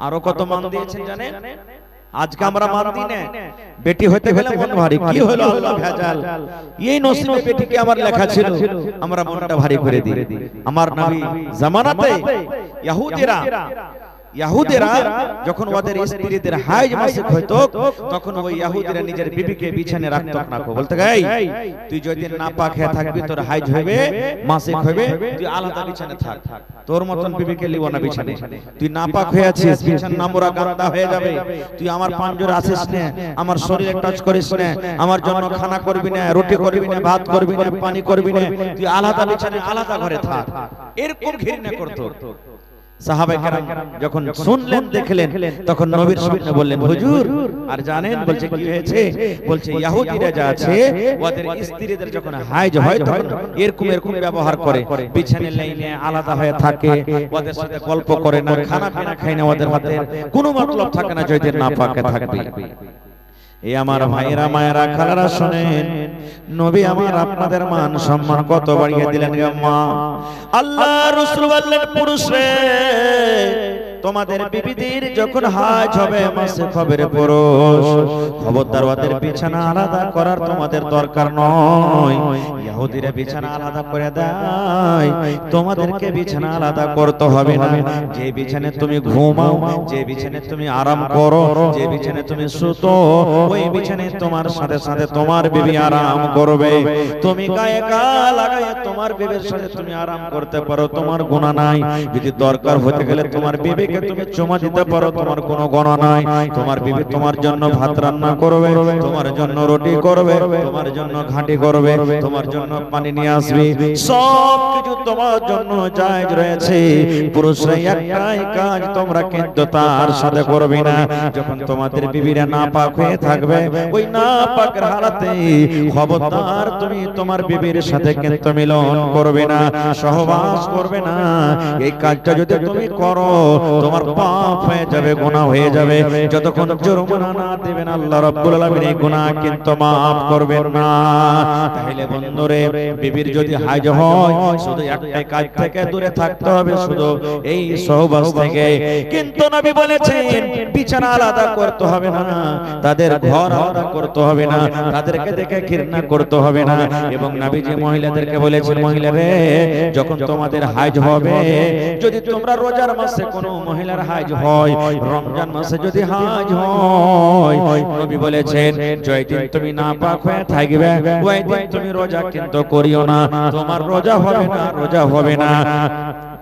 আরো কত মান দিয়েছেন জানেন? আজকে আমরা মান দিই না, বেটি হতে গেলে মন ভারী, কি হলো আল্লাহ ভেজাল, এই নসিবে বেটিকে আমার লেখা ছিল, আমরা মনটা ভারী করে দিই। আমার নবী জামানাতে ইহুদিরা যখন ওদের স্ত্রীদের হাইজ মাসিক হইতো, তখন ওই ইহুদিরা নিজের বিবিকে বিছানে রাখতো না, বলতে গাই তুই যদি নাপাক হয়ে থাকবি, তোর হাইজ হবে মাসিক হবে, তুই আলাদা বিছানে থাক, তোর মতন বিবিকে লিব না বিছানে, তুই নাপাক হয়ে আছিস, বিছানা নামরা গান্দা হয়ে যাবে, তুই আমার পাঞ্জরে আসিস না, আমার শরীরে টাচ করিস না, আমার জন্য খানা করবি না, রুটি করবি না, ভাত করবি না, পানি করবি না, তুই আলাদা বিছানে আলাদা ঘরে থাক, এরকম ঘৃণা করতো। সাহাবায়ে কেরাম যখন শুনলেন দেখলেন, তখন নবীর সামনে বললেন, হুজুর আর জানেন, বলছে কি হয়েছে? বলছে ইহুদিরা যা আছে ওদের স্ত্রীদের যখন হাইজ হয় তখন এরকম ব্যবহার করে, বিছানে লাইনে আলাদা হয়ে থাকে, ওদের সাথে গল্প করে না, খানা পিনা খায় না, ওদের হাতে কোনো মতলব থাকে না যদি না পাকে থাকবে। এই আমার ভাইরা মায়েরা খালারা শুনেন, নবী আমার আপনাদের মান সম্মান কত বাড়িয়ে দিলেন গো মা। আল্লাহ রাসূল বললেন, পুরুষ রে তোমাদের বিবিদের যখন হাজ হবে মাসে খবরে পুরুষ, খবরদার ওদের বিছানা আলাদা করার তোমাদের দরকার নয়। ইহুদিরা বিছানা আলাদা করে দেয়, তোমাদেরকে বিছানা আলাদা করতে হবে না। যে বিছানে তুমি ঘুমাও, যে বিছানে তুমি আরাম করো, যে বিছানে তুমি শুতো, ওই বিছানে তোমার সাথে সাথে তোমার বিবি আরাম করবে। তুমি গায়ে গা লাগায় তোমার বিবির সাথে তুমি আরাম করতে পারো, তোমার গুনাহ নাই। যদি দরকার হতে গেলে তোমার বিবিকে তুমি চুমা দিতে পারো, তোমার কোনো গুনাহ নাই। তোমার বিবি তোমার জন্য ভাত রান্না করবে, তোমার জন্য রুটি করবে, তোমার জন্য ঘাঁটি করবে, তোমার জন্য পানি নিয়ে আসবে, সব কিছু তোমার জন্য জায়েজ রয়েছে। পুরুষরা একটাই কাজ তোমরা কিন্তু তার সাথে করবে না, যখন তোমাদের বিবিরা নাপাক হয়ে থাকবে, ওই নাপাকের হালাতে খবরদার তুমি তোমার বিবির সাথে কিন্তু মিলন করবে না, সহবাস করবে না। এই কাজটা যদি তুমি করো, তোমার পাপ হয়ে যাবে, গুনাহ হয়ে যাবে। যতক্ষণ জরিমানা না দিবেন আল্লাহ রাব্বুল আলামিন এই গুনাহ কিন্তু maaf করবেন না। তাহলে বন্ধুরে, বিবির যদি হাইজ হয়, শুধু একটা কাজ থেকে দূরে থাকতে হবে, শুধু এই সহবাস থেকে। কিন্তু নবী বলেছেন বিছানা আলাদা করতে হবে না, তাদের ঘর আলাদা করতে হবে না, তাদেরকে দেখে ঘৃণা করতে হবে না। এবং নবীজি মহিলাদেরকে বলেছেন, মহিলারে যখন তোমাদের হাইজ হবে, যদি তোমরা রোজার মাসে কোনো মহিলার হাইজ হয়, রমজান মাসে যদি হাইজ হয়, নবী বলেছেন যেদিন তুমি নাপাক হয়ে থাকবে ওই দিন তুমি রোজা কিন্তু করিও না, তোমার রোজা হবে না, রোজা হবে না।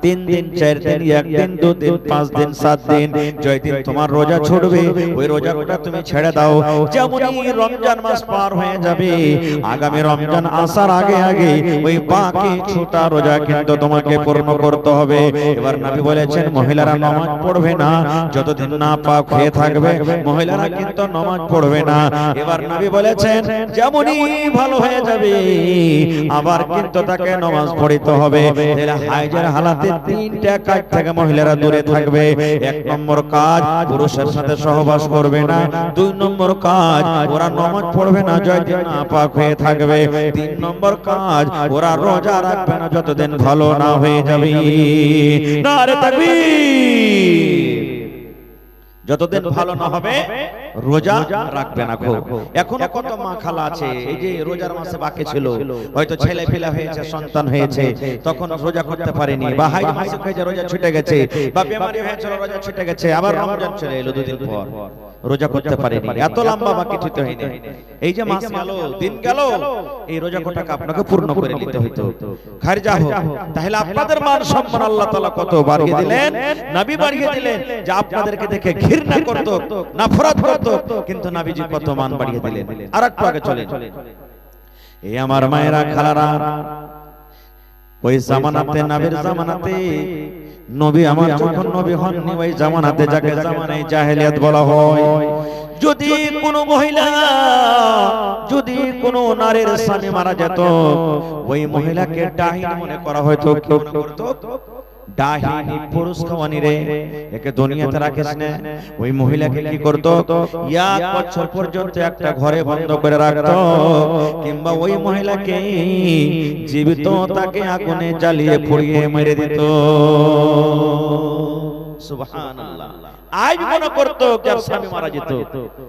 3 দিন 4 দিন 1 দিন 2 দিন 5 দিন 7 দিন যেদিন তোমার রোজা ছুটবে, ওই রোজাটা তুমি ছেড়ে দাও। যেমনই রমজান মাস পার হয়ে যাবে, আগামী রমজান আসার আগে আগে ওই বাকি ছুটা রোজা কিন্তু তোমাকে পূর্ণ করতে হবে। এবার নবী বলেছেন মহিলারা নামাজ পড়বে না, যতদিন না পাক হয়ে থাকবে মহিলারা কিন্তু নামাজ পড়বে না। এবার নবী বলেছেন যেমনই ভালো হয়ে যাবে আবার কিন্তু তাকে নামাজ পড়তে হবে। তাহলে হাইজের হালাতে 3টা কাজ থেকে মহিলারা দূরে থাকবে। 1 নম্বর কাজ, পুরুষের সাথে সহবাস করবে না। 2 নম্বর কাজ, ওরা নামাজ পড়বে না যতদিন নাপাক হয়ে থাকবে। 3 নম্বর কাজ, ওরা রোজা রাখবে না যতদিন ভালো না হয়ে যাবে। নারে তাকবীর! যতদিন ভালো না হবে রোজা রাখবে না। এখনো কত মা খালা আছে, এই যে রোজার মাসে বাকি ছিল, হয়তো ছেলে ফেলা হয়েছে, সন্তান হয়েছে, তখন রোজা করতে পারেনি, বা হাইজ মাসে হয়েছে রোজা ছুটে গেছে, বা বেমারি হয়েছিল রোজা ছুটে গেছে, আবার রমজান চলে এলো 2 দিন পর, রোজা করতে পারেনি, এত লম্বা বাকি ঠিক হয়নি। এই যে মাস গেল, দিন গেল, এই রোজা কোটাকে আপনাকে পূর্ণ করে নিতে হইতো। খারিজা হোক। তাহলে আপনাদের মান সম্মান আল্লাহ তাআলা কত বাড়িয়ে দিলেন, নবী বাড়িয়ে দিলেন, যে আপনাদেরকে দেখে ঘৃণা করত, নফরত করত, কিন্তু নবীজি কত মান বাড়িয়ে দিলেন। আরেকটু আগে চলেন। এই আমার মায়েরা খালারা, ওই জামানাতে, নবীর জামানাতে, নবী আমার যখন নবী হননি ওই জামানাতে, যাকে জামানায়ে জাহেলিয়াত বলা হয়, যদি কোনো মহিলা, যদি কোনো নারীর স্বামী মারা যেত, ওই মহিলাকে ডাহিনী মনে করা হয়তো। কি মনে করত? ডাহিনী, পুরুষ খাওয়ানি রে, একে দুনিয়াতে রাখিস না। ওই মহিলাকে কি করত? 1 বছর পর্যন্ত একটা ঘরে বন্ধ করে রাখত, কিংবা ওই মহিলাকে জীবিত তাকে আগুনে জ্বালিয়ে পুড়িয়ে মেরে দিত। সুবহানাল্লাহ। আজ মনে করতো যে স্বামী মারা যেত,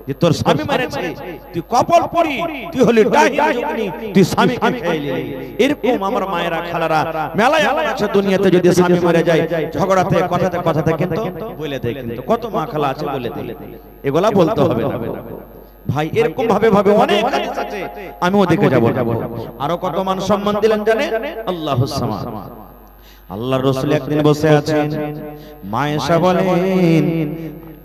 যে তোর স্বামী মেরেছে, তুই কপাল পড়ি, তুই হলি ডাহিনী যোগিনী, তুই স্বামীকে খেয়ে নিলি। এরকম আমার মায়েরা খালারা মেলায় আমার কাছে দুনিয়াতে যদি স্বামী মরে যায় ঝগড়াতে কথাতে কথাতে কিন্তু বলে দেয়, কিন্তু কত মা খালা আছে বলে দেয়, এগুলা বলতে হবে না ভাই। এরকম ভাবে ভাবে অনেক হাদিস আছে, আমি ওদিকে যাব। আরো কত মান সম্মান দিলেন জানে আল্লাহুস সামাদ। আল্লাহর রাসূল একদিন বসে আছেন, মা আয়েশা বলেন,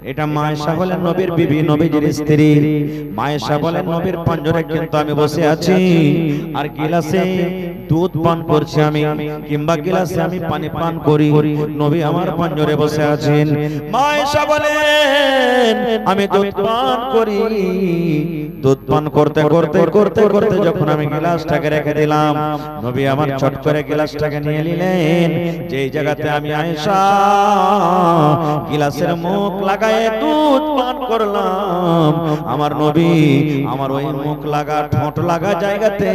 এটা মা আয়েশা বলেন নবীর বিবি, নবীজির স্ত্রী। মা আয়েশা বলেন নবীর পাঞ্জরে কিন্তু আমি বসে আছি, আর গিলাসে দুধ পান করছি আমি, কিংবা গিলাসে আমি পানি পান করি, নবী আমার পাঞ্জরে বসে আছেন। মা আয়েশা বলেন আমি দুধ পান করি, দুধ পান করতে করতে করতে করতে যখন আমি গিলাসটাকে রেখে দিলাম, নবী আমার চট করে গিলাসটাকে নিয়ে নিলেন। যেই জায়গাতে আমি আয়েশা গিলাসের মুখ লাগায় দুধ পান করলাম, আমার নবী আমার ওই মুখ লাগা ঠোঁট লাগা জায়গাতে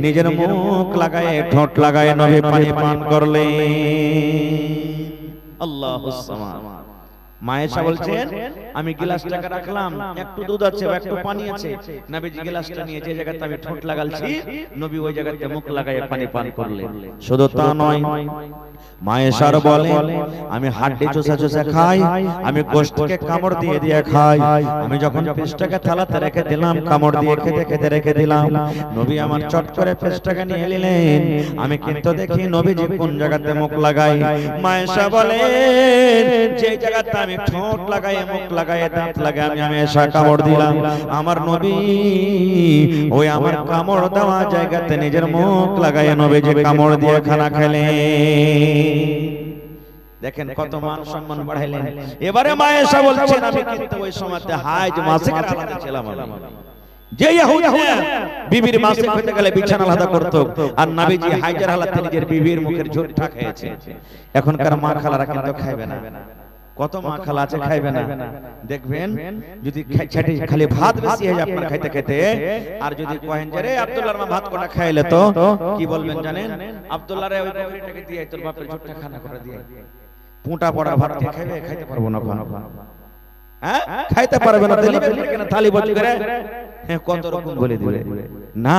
নিজের মুখ লাগায় ঠোঁট লাগায় নবী পানি পান করলেন। আল্লাহুস সামাদ। মা আয়েশা বলছেন আমি গিলাসটাকে রাখলাম, একটু দুধ আছে বা একটু পানি আছে, নবীজি গিলাসটা নিয়ে যে জায়গাতে আমি ঠোঁট লাগালছি, নবী ওই জায়গাতে মুখ লাগায় পানি পান করলেন। শুধু তা নয়, মা আয়েশা বলেন আমি হাড্ডি চোষা চোষা খাই, আমি গোশতকে কামড় দিয়ে দিয়ে খাই, আমি যখন পেস্টটাকে থালাতে রেখে দিলাম, কামড় দিয়ে খেতে খেতে রেখে দিলাম, নবী আমার চট করে পেস্টটাকে নিয়ে নিলেন, আমি কিন্তু দেখি নবীজি কোন জায়গাতে মুখ লাগাই। মা আয়েশা বলেন যে জায়গাতে আমি ঠোঁট লাগাই, মুখ লাগাই, দাঁত লাগাই, আমি আয়েশা কামড় দিলাম, আমার নবী ওই আমার কামড় দেওয়া জায়গাতে নিজের মুখ লাগাই নবীজি কামড় দিয়ে খানা খেলেন। দেখেন কত মান সম্মান বাড়াইলেন। এবারে মা আয়েশা বলছেন আমি কিন্তু ওই সময়তে হাইজ মাসিক হালাতে ছিলাম। যে ইহুদিরা বিবির মাসিক হতে গেলে বিছানা আলাদা করত, আর নবীজি হাইজের হালাতে নিজের বিবির মুখের ঝুঁটা খেয়েছে। এখনকার মা খালারা কিন্তু খাইবে না, কত মা খালা আছে খাইবে না। দেখবেন যদি খালি ভাত বেশি হয় আপনার খাইতে খাইতে, আর যদি কহেন যে রে আব্দুল্লাহর মা ভাত কোটা খাইলে, তো কি বলবেন জানেন? আব্দুল্লাহ রে ওই বকরিটাকে দিয়ে তোর বাপের ঝুঁটা খানা করে দিয়ে, পুঁটা পড়া ভাত খাইবে, খাইতে পারবো না কোনো, হ্যাঁ খাইতে পারবে না, দিলি কেন থালি বজ করে, হ্যাঁ কত রকম বলে দিবে না।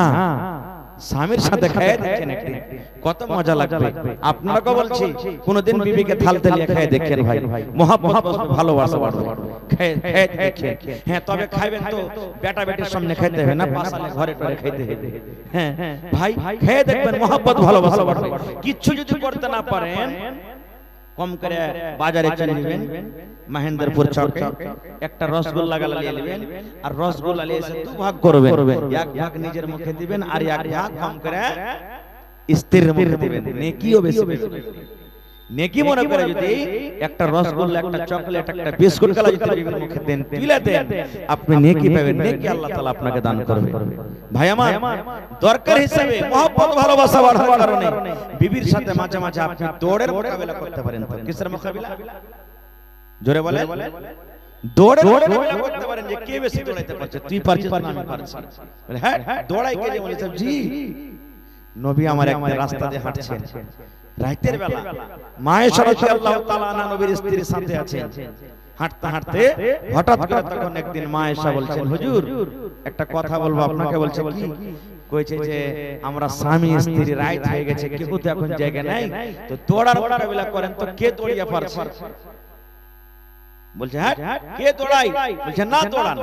স্বামীর সাথে খাইয়ে দেখেন একদিন, কত মজা লাগবে। আপনারা বলছি কোনদিন বিবিকে থাল তেলিয়ে খাইয়ে দেখেন ভাই, মহব্বত ভালোবাসা বাড়বে, খাইয়ে দেখেন। হ্যাঁ তবে খাইবেন তো বেটা বেটির সামনে খাইতে হবে না, পাশালে ঘরে টরে খাইতে হবে। হ্যাঁ ভাই খাইয়ে দেখবেন, মহব্বত ভালোবাসা বাড়বে। কিচ্ছু যদি করতে না পারেন, কম করে বাজারে চলে যাবেন, মহেন্দ্রপুর চকে একটা রসগোল্লা গালা নিয়ে নেবেন, আর রসগোল্লা নিয়ে এসে দু ভাগ করবেন, এক ভাগ নিজের মুখে দিবেন আর এক ভাগ কম করে স্ত্রীর মুখে দিবেন। নেকিও বেশি বেশি নেকি মনে করে যদি একটা রসগোল্লা, একটা চকলেট, একটা বিস্কুট গালা যদি বিবির মুখে দেন, তুলে দেন, আপনি নেকি পাবেন, নেকি আল্লাহ তাআলা আপনাকে দান করবে। ভাই আমার দরকার হিসেবে মহব্বত ভালোবাসা বাড়ার কারণে বিবির সাথে মাঝে মাঝে আপনি দৌড়ের মোকাবিলা করতে পারেন। কিসের মোকাবিলা? জোরে বলেন। দৌড়ের মোকাবিলা করতে পারেন, যে কে বেশি দৌড়াইতে পারছে, তুই পারছিস না আমি পারছি, হ্যাঁ দৌড়াই কে যে বলেছে জি। নবী আমার একটা রাস্তা দিয়ে হাঁটছেন রাতের বেলা, মা আয়েশা রাদিয়াল্লাহু তাআলা আনহা নবীর স্ত্রীর সাথে আছেন, হাঁটতে হাঁটতে হঠাৎ করে তখন একদিন মা আয়েশা বলছেন হুজুর একটা কথা বলবো আপনাকে। বলছে কি? কইছে যে আমরা স্বামী স্ত্রী রাত হয়ে গেছে, কেউ তো এখন জায়গা নাই, তো দৌড়ার মোকাবিলা করেন তো কে দৌড়িয়ে পারছে? বলছে হ্যাঁ কে দৌড়াই? বলছে না দৌড়ান।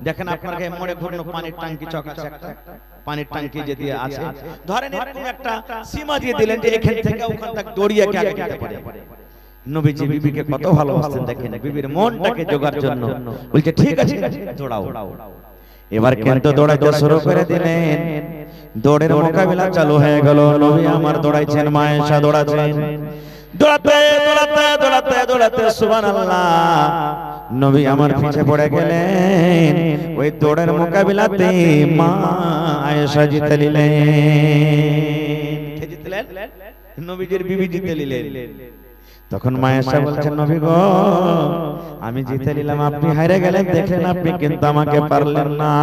দেখেন আপনার গায়ে মোড়ে ঘুরনো পানির ট্যাঙ্কি চক আছে, একটা পানির ট্যাঙ্কি যদি আছে, ধরেন এরকম একটা সীমা দিয়ে দিলেন যে এখান থেকে ওখান তক দৌড়িয়ে কে আগে যেতে পারে। নবীজি বিবিকে কত ভালোবাসতেন দেখেন, বিবির মনটাকে জোগার জন্য বলছে ঠিক আছে দৌড়াও। এবার কিন্তু দৌড়াইতে শুরু করে দিলেন, দৌড়ের মোকাবিলা চালু হয়ে গেল। নবী আমার দৌড়াইছেন, মা আয়েশা দৌড়াচ্ছেন, দৌড়াতে দৌড়াতে দৌড়াতে দৌড়াতে সুবহানাল্লাহ নবী আমার পিছে পড়ে গেলেন। ওই দৌড়ের মোকাবিলাতে মা আয়েশা জিতে নিলেন। কে জিতলেন? নবীজির বিবি জিতে নিলেন। তখন মা আয়েশা বলছেন নবী গো আমি জিতে নিলাম, আপনি হারে গেলেন, দেখলেন আপনি কিন্তু আমাকে পারলেন না,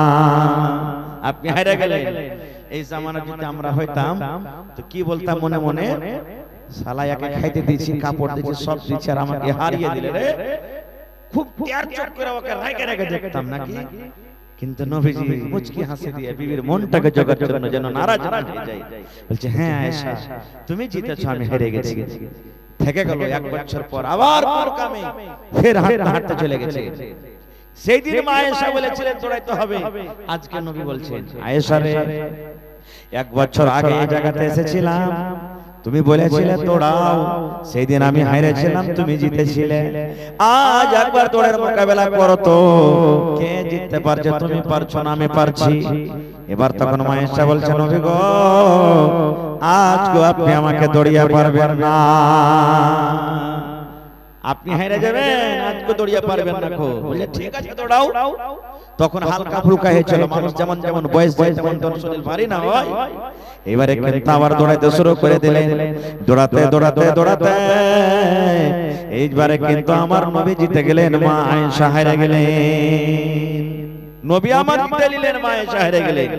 আপনি হারে গেলেন। এই জামানা যদি আমরা হইতাম তো কি বলতাম মনে মনে? শালায়াকে খাইতে দিয়েছি, কাপড় দিয়েছি, সব দিয়েছি, আর আমাকে হারিয়ে দিলে রে। খুব ত্যার চোখ করে ওকে রাগে রাগে দেখতাম নাকি, কিন্তু নবীজি মুচকি হাসি দিয়ে বিবির মনটাকে জোগাড় জন্য যেন নারাজ না হয়ে যায়, বলছে হ্যাঁ আয়েশা তুমি জিতেছো, আমি হেরে গেছি। থেকে গেল 1 বছর পর আবার কোন কামে ফের হাঁটতে হাঁটতে চলে গেছে। সেই দিন মা আয়েশা বলেছিলেন দৌড়াইতে হবে, আজকে নবী বলছেন আয়েশা রে 1 বছর আগে এই জায়গাতে এসেছিলাম, তুমি বলেছিলে দৌড়াও, সেই দিন আমি হেরেছিলাম, তুমি জিতেছিলে। আজ একবার দৌড়ের মোকাবেলা করো তো, কে জিততে পারছে? তুমি পারছো না, আমি পারছি। এবার তখন মা আয়েশা বলছেন নবী গো আজকে আপনি আমাকে দৌড়িয়ে পারবেন না, আপনি হেরে যাবেন, আজকে দৌড়িয়ে পারবেন না। বলে ঠিক আছে দৌড়াও। তখন হালকা ফুলকা হয়েছিল, মানুষ যেমন যেমন বয়স যায় তেমন তেমন শরীর ভারী না হয়। এবারে কিন্তু আবার দৌড়াইতে শুরু করে দিলেন, দৌড়াতে দৌড়াতে দৌড়াতে এইবারে কিন্তু আমার নবী জিতে গেলেন, মা আয়েশা হেরে গেলেন। নবী আমার জিতে নিলেন, মা আয়েশা হেরে গেলেন।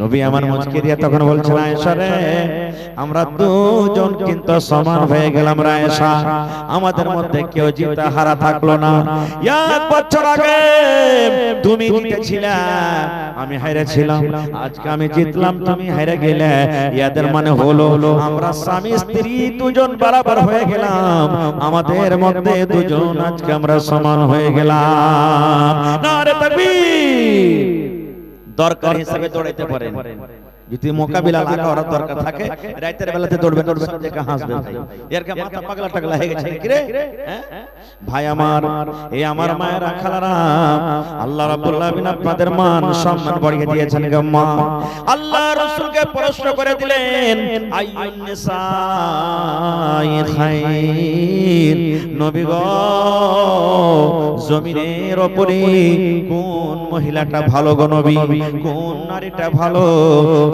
নবী আমার মুচকি দিয়ে তখন বলছেন আয়েশা রে আমরা দুজন কিন্তু সমান হয়ে গেলাম রে আয়েশা, আমাদের মধ্যে কেউ জিতে হারা থাকলো না। 1 বছর আগে তুমি জিতেছিলে, আমি হেরেছিলাম, আজকে আমি জিতলাম, তুমি হেরে গেলে। এদের মানে হলো আমরা স্বামী স্ত্রী দুজন বরাবর হয়ে গেলাম, আমাদের মধ্যে দুজন আজকে আমরা সমান হয়ে গেলাম। নারে তাকবীর। দরকার হিসেবে দৌড়াইতে পারেন, যদি মোকাবিলা লাগার দরকার থাকে রাতের বেলাতে দৌড়বেন, সব জায়গা হাসবে ভাই, এর কে মাথা পাগলা টাগলা হয়ে গেছে নাকি রে? ভাই আমার, এই আমার মায়েরা খালারা, আল্লাহ রাব্বুল আলামিন আপনাদের মান সম্মান বাড়িয়ে দিয়েছেন গো মা। আল্লাহ রাসূলকে প্রশ্ন করে দিলেন আইয়ুন নিসাই খায়র, নবী গো জমিনের উপরে কোন মহিলাটা ভালো গো নবী, কোন নারীটা ভালো?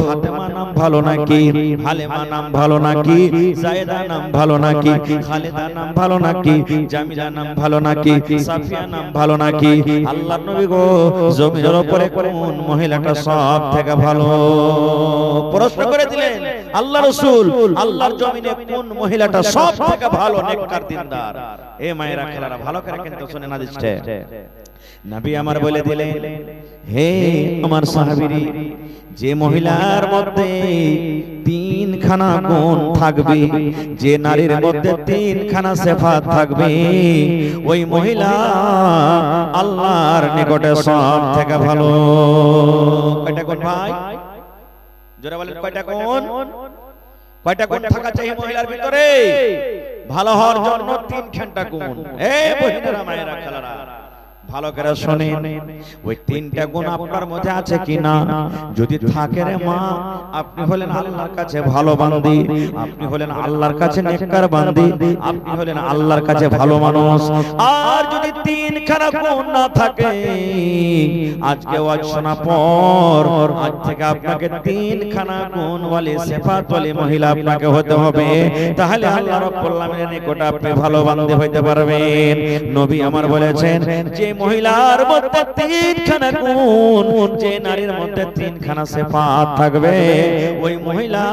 ফাতেমা নাম ভালো নাকি, হালিমা নাম ভালো নাকি, জায়েদা নাম ভালো নাকি, খালেদা নাম ভালো নাকি, জামিলা নাম ভালো নাকি, সাফিয়া নাম ভালো নাকি? আল্লাহর নবী গো জমিনের উপরে কোন মহিলাটা সব থেকে ভালো? প্রশ্ন করে দিলেন আল্লাহ রাসূল, আল্লাহর জমিনে কোন মহিলাটা সব থেকে ভালো নেককার দিনদার? এ মায়েরা খালারা ভালো করে কিন্তু শুনে না দিচ্ছে। নবী আমার বলে দিলেন হে আমার সাহাবীরা, যে মহিলার মধ্যে 3খানা গুণ থাকবে, যে নারীর মধ্যে 3খানা সিফাত থাকবে, ওই মহিলা আল্লাহর নিকটে সব থেকে ভালো। কয়টা গুণ ভাই? জোরে বলেন কয়টা গুণ? কয়টা গুণ থাকা চাই মহিলার ভিতরে? ভালো হওয়ার জন্য 3খানা গুণ। এ বহিনেরা মায়েরা খালারা ভালো করে শুনেন, ওই 3টা গুণ আপনার মধ্যে আছে কিনা? যদি থাকে রে মা, আপনি হলেন আল্লাহর কাছে ভালো বান্দি, আপনি হলেন আল্লাহর কাছে নেককার বান্দি, আপনি হলেন আল্লাহর কাছে ভালো মানুষ। আর যদি 3খানা গুণ না থাকে, আজকে ওয়াজ শোনা পর আজ থেকে আপনাকে 3খানা গুণওয়ালি সিফাতওয়ালি মহিলা আপনাকে হতে হবে, তাহলে আল্লাহ রাব্বুল আলামিনের নিকট আপনি ভালো বান্দি হইতে পারবেন। নবী আমার বলেছেন যে মহিলার মধ্যে 3খানা গুণ, যে নারীর মধ্যে 3খানা সিফাত থাকবে, ওই মহিলা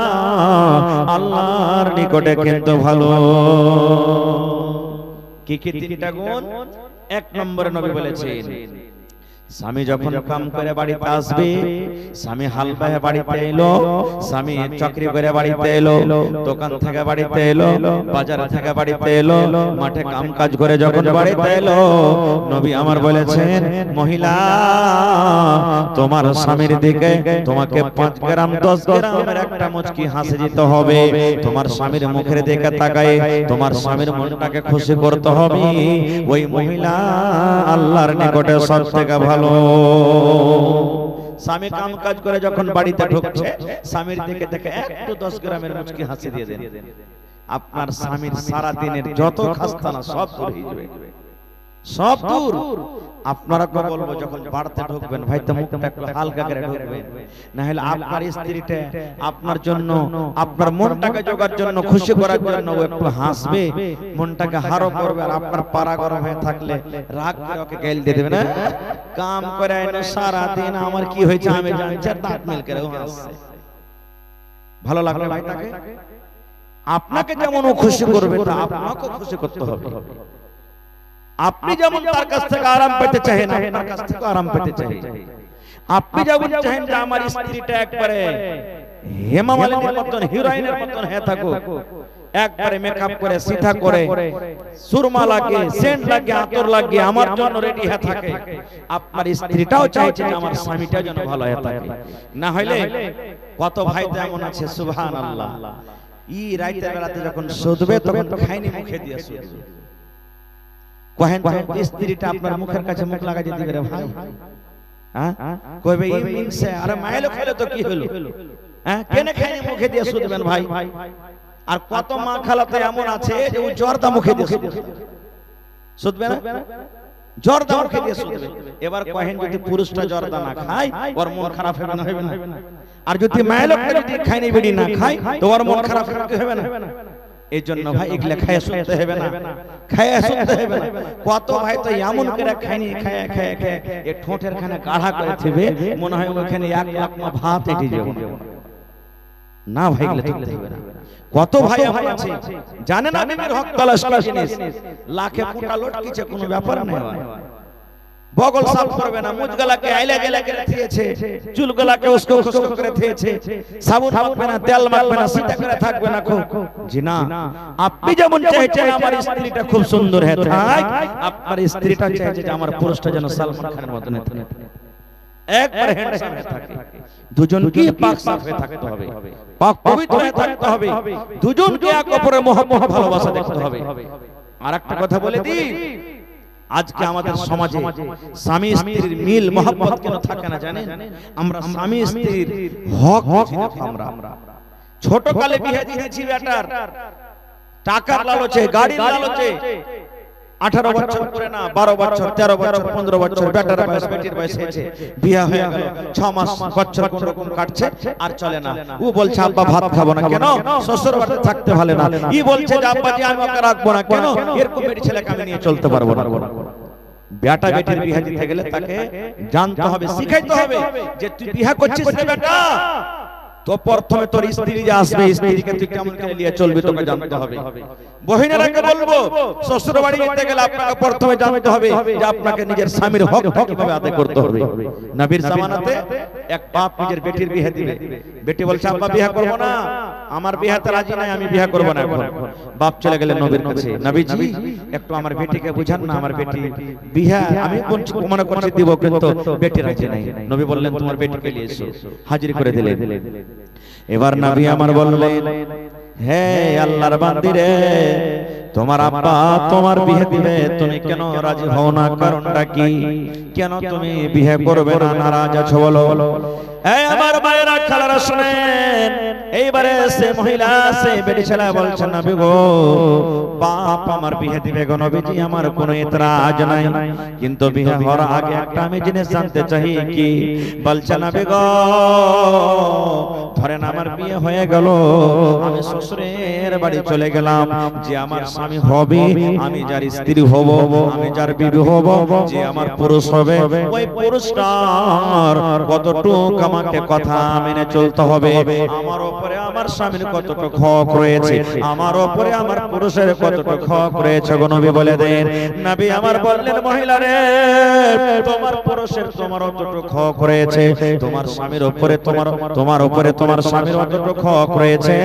আল্লাহর নিকটে কিন্তু ভালো। কি কি 3টা গুণ? 1 নম্বরে নবী বলেছেন স্বামী যখন কাম করে বাড়িতে আসবে, স্বামী হাল বাহে বাড়িতে এলো, স্বামী চাকরি করে বাড়িতে এলো, দোকান থেকে বাড়িতে এলো, বাজার থেকে বাড়িতে এলো, মাঠে কাম কাজ করে যখন বাড়িতে এলো, নবী আমার বলেছেন মহিলা তোমার স্বামীর দিকে তোমাকে 5 গ্রাম 10 গ্রামের একটা মুচকি হাসি দিতে হবে। তোমার স্বামীর মুখের দিকে তাকায় তোমার স্বামীর মনটাকে খুশি করতে হবে। ওই মহিলা আল্লাহর নিকটে সবথেকে ভালো। স্বামী কাম কাজ করে যখন বাড়িতে ঢুকছে, স্বামীর দিকে দেখে একটু 10 গ্রামের মুচকি হাসি দিয়ে দেন, আপনার স্বামীর সারা দিনের যত খাস্তানা সব দূর হয়ে যাবে, সব দূর। আপনারা তো বলবো যখন বাড়িতে ঢুকবেন ভাই তো মুখটা একটু হালকা করে ঢুকবেন, না হলে আপনার স্ত্রীটা আপনার জন্য আপনার মনটাকে জোগার জন্য খুশি করার জন্য ও একটু হাসবে, মনটাকে হারো করবে, আর আপনার পারা গরম হয়ে থাকলে রাগ করে ওকে গাল দিয়ে দেবে না, কাম করে আইনো সারা দিন আমার কি হয়েছে আমি জানছি, দাঁত মেল করে হাসছে। ভালো লাগলো ভাই তাকে? আপনাকে যেমন ও খুশি করবে তা আপনাকেও খুশি করতে হবে। আপনি যেমন তার কাছ থেকে আরাম পেতে চাহেন, আপনার কাছ থেকে আরাম পেতে চাই। আপনি যেমন চাহেন যে আমার স্ত্রীটা একবারে হেমা মালিনীর মতন, হিরোইনের মতন হয়ে থাকুক, একবারে মেকআপ করে, সিধা করে, সুরমা লাগিয়ে, সেন্ট লাগিয়ে, আতর লাগিয়ে আমার জন্য রেডি হয়ে থাকে, আপনার স্ত্রীটাও চাইছে যে আমার স্বামীটা যেন ভালো হয়ে থাকে। না হইলে কত ভাই তো এমন আছে সুবহানাল্লাহ, ই রাতের বেলাতে যখন শুধবে তখন খাইনি মুখে দিয়ে শুধবে। কহেন স্ত্রীটা আপনার মুখের কাছে মুখ লাগাই দিবে রে ভাই, হ্যাঁ কইবে ই মিনছে, আরে মাইলো খেলে তো কি হলো, হ্যাঁ কেনে খাইনি মুখে দিয়ে শুধবেন ভাই। আর কত মা খালাতে এমন আছে যে ও জর্দা মুখে দিয়ে শুধবে না, জর্দা মুখে দিয়ে শুধবে। এবার কহেন যদি পুরুষটা জর্দা না খায় ওর মন খারাপ হবে না, হবে না? আর যদি মাইলোকটা যদি খাইনি বিড়ি না খায় তো ওর মন খারাপ হবে না? এই জন্য ভাই এগুলা খায় শুনতে হবে না, খায় শুনতে হবে না। কত ভাই তো এমন করে খাইনি, খায় খায় খায় এই ঠোঁটের খানে গাঢ়া করে থিবে, মনে হয় ওখানে 1 লাখ ভাত এটি যাবে না ভাই, এগুলা করতে হবে না। কত ভাই আমার আছে জানেন না বিবির হক তালাশ করা জিনিস, লাখে কোটা লটকিছে, কোনো ব্যাপার নয়। বগল সাফ করবে না, মুজগলাকে আইলা গেলা করে দিয়েছে, চুলগলাকে উস্কো উস্কো করে দিয়েছে, সাবুন মাখবে না, তেল মাখবে না, সিধা করে থাকবে না। জি না, আপনি যেমন চাইছেন আমার স্ত্রীটা খুব সুন্দর হয়ে থাক, আপনার স্ত্রীটা চাইছে যে আমার পুরুষটা যেন সালমান খানের মতন হয়ে থাকে, একবার হ্যান্ডসাম হয়ে থাকে। দুজনকে পাক সাফ হয়ে থাকতে হবে, পাক পবিত্র হয়ে থাকতে হবে, দুজনকে এক অপরের মহব্বত ভালোবাসা দেখতে হবে। আর একটা কথা বলে দিই, আজকে আমাদের সমাজে স্বামী স্ত্রীর মিল মহব্বত কেন থাকে না জানেন? আমরা স্বামী স্ত্রীর হক আমরা ছোট কালে বিয়ে দিয়েছি বেটার, টাকার লালচে, গাড়ির লালচে, 18 বছর করে না 12 বছর 13 বছর 15 বছর বেটার বয়স বেটির বয়স হয়েছে, বিয়ে হয়ে গেল, 6 মাস বছর কোন রকম কাটছে আর চলে না। ও বলছে আব্বা ভাত খাবো না কেন, শ্বশুর বাড়িতে থাকতে ভালো না। ই বলছে যে আব্বা জি আমি ওকে রাখবো না কেন, এরকম বেটি ছেলেকে আমি নিয়ে চলতে পারবো না। বেটা বেটির বিয়ে দিতে গেলে তাকে জানতে হবে, শিখাইতে হবে যে তুই বিয়ে করছিস রে বেটা, তো প্রথমে তোর স্ত্রী যে আসবে, স্ত্রীকে তুই কেমন করে নিয়ে চলবি তোকে জানতে হবে। বহিনেরাকে বলবো শ্বশুর বাড়ি যেতে গেলে আপনাকে প্রথমে জানতে হবে যে আপনাকে নিজের স্বামীর হক কিভাবে আদায় করতে হবে। নবীর জামানাতে এক বাপ নিজের বেটির বিয়ে দিবে, বেটি বলছে আব্বা বিয়ে করব না, আমার বিয়েতে রাজি নাই, আমি বিয়ে করব না। এখন বাপ চলে গেলেন নবীর কাছে, নবীজি একটু আমার বেটিকে বুঝান না, আমার বেটি বিয়ে আমি মনে করছি দিব কিন্তু বেটি রাজি নাই। নবী বললেন তোমার বেটিকে নিয়ে এসো, হাজির করে দিলেন। এবার নবী আমার বললেন হে আল্লাহর বান্দি রে, তোমার আব্বা তোমার বিয়ে দিবে, তুমি কেন রাজি হও না? কারণটা কি? কেন তুমি বিয়ে করবে না, নারাজ আছো বলো? এই আমার মায়েরা খালারা শুনেন, এইবারে সে মহিলা সে বেটি ছেলে বলছে নবী গো বাপ আমার বিয়ে দিবে গো নবীজি, আমার কোনো এতরাজ নাই, কিন্তু বিয়ে হওয়ার আগে একটা আমি জিনিস জানতে চাই। কি? বলছে নবী গো ধরেন আমার বিয়ে হয়ে গেল, আমি শ্বশুরের বাড়ি চলে গেলাম, যে আমার স্বামী হবে, আমি যার স্ত্রী হব, আমি যার বিবি হব, যে আমার পুরুষ হবে, ওই পুরুষটার কতটুকু আমাকে কথা মেনে চলতে হবে, আমার উপরে আমার স্বামীর কতটুকু হক রয়েছে, আমার উপরে আমার পুরুষের কতটুকু হক রয়েছে গো নবী বলে দেন। নবী আমার বললেন মহিলা রে, তোমার পুরুষের তোমার কতটুকু হক রয়েছে, তোমার স্বামীর উপরে তোমার উপরে তোমার স্বামীর কতটুকু হক রয়েছে।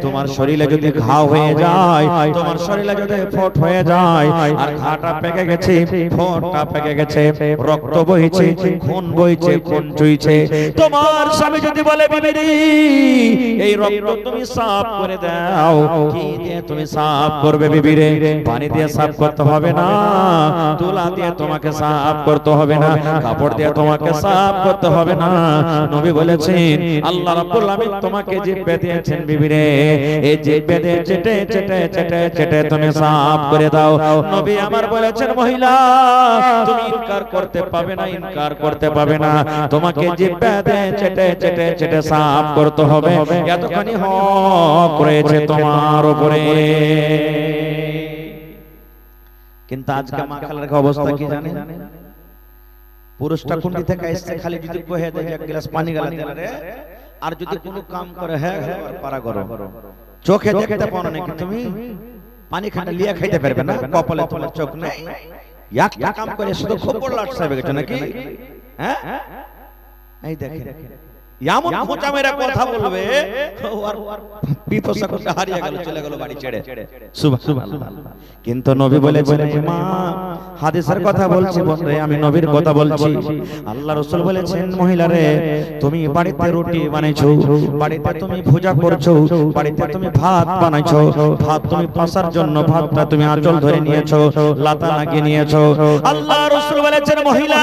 তোমার শরীরে যদি ঘা হয়ে যায়, তোমার শরীরে যদি ফোট হয়ে যায়, আর ঘাটা পেকে গেছে, ফোটটা পেকে গেছে, রক্ত বইছে, খুন বইছে, খুন চুইছে, তোমার স্বামী যদি বলে বিবি এই রক্ত তুমি সাফ করে দাও, কি দিয়ে তুমি সাফ করবে বিবি রে? পানি দিয়ে সাফ করতে হবে না, তুলা দিয়ে তোমাকে সাফ করতে হবে না, কাপড় দিয়ে তোমাকে সাফ করতে হবে না। নবী বলেছেন আল্লাহ রাব্বুল আলামিন তোমাকে জিহ্বা দিয়েছেন বিবি রে, এই জিহ্বা দিয়ে চেটে চেটে চেটে চেটে তুমি সাফ করে দাও। নবী আমার বলেছেন মহিলা তুমি ইনকার করতে পাবে না, ইনকার করতে পাবে না, তোমাকে জিহ্বা দিয়ে চেটে চেটে চেটে সাফ করতে হবে, এতখানি হক রয়েছে তোমার উপরে। কিন্তু আজকে মা খালার অবস্থা কি জানেন? পুরুষটা কুন্ডি থেকে এসে খালি যদি কহে দেয় এক গ্লাস পানি গালা দিলে রে, আর যদি কোনো কাম করে হ্যাঁ পারা করো, চোখে দেখতে পাও না নাকি তুমি? পানি খাটা লিয়া খাইতে পারবে না? কপালে তোমার চোখ নাই? একটা কাম করে শুধু খবর লাটছে গেছে নাকি? হ্যাঁ, এই দেখেন এমন খোঁচা মেরা কথা বলবে আর বিপসা করতে হারিয়ে গেল, চলে গেল বাড়ি ছেড়ে। সুবহানাল্লাহ। কিন্তু নবী বলেছেন, মা হাদিসের কথা বলছি বন্ধু, আমি নবীর কথা বলছি। আল্লাহ রাসূল বলেছেন, মহিলারে তুমি বাড়িতে রুটি বানাইছো, বাড়িতে তুমি ভুজা করছো, বাড়িতে তুমি ভাত বানাইছো, ভাত তুমি পাসার জন্য ভাতটা তুমি আঁচল ধরে নিয়েছো, লাতা লাগিয়ে নিয়েছো। আল্লাহ রাসূল বলেছেন, মহিলা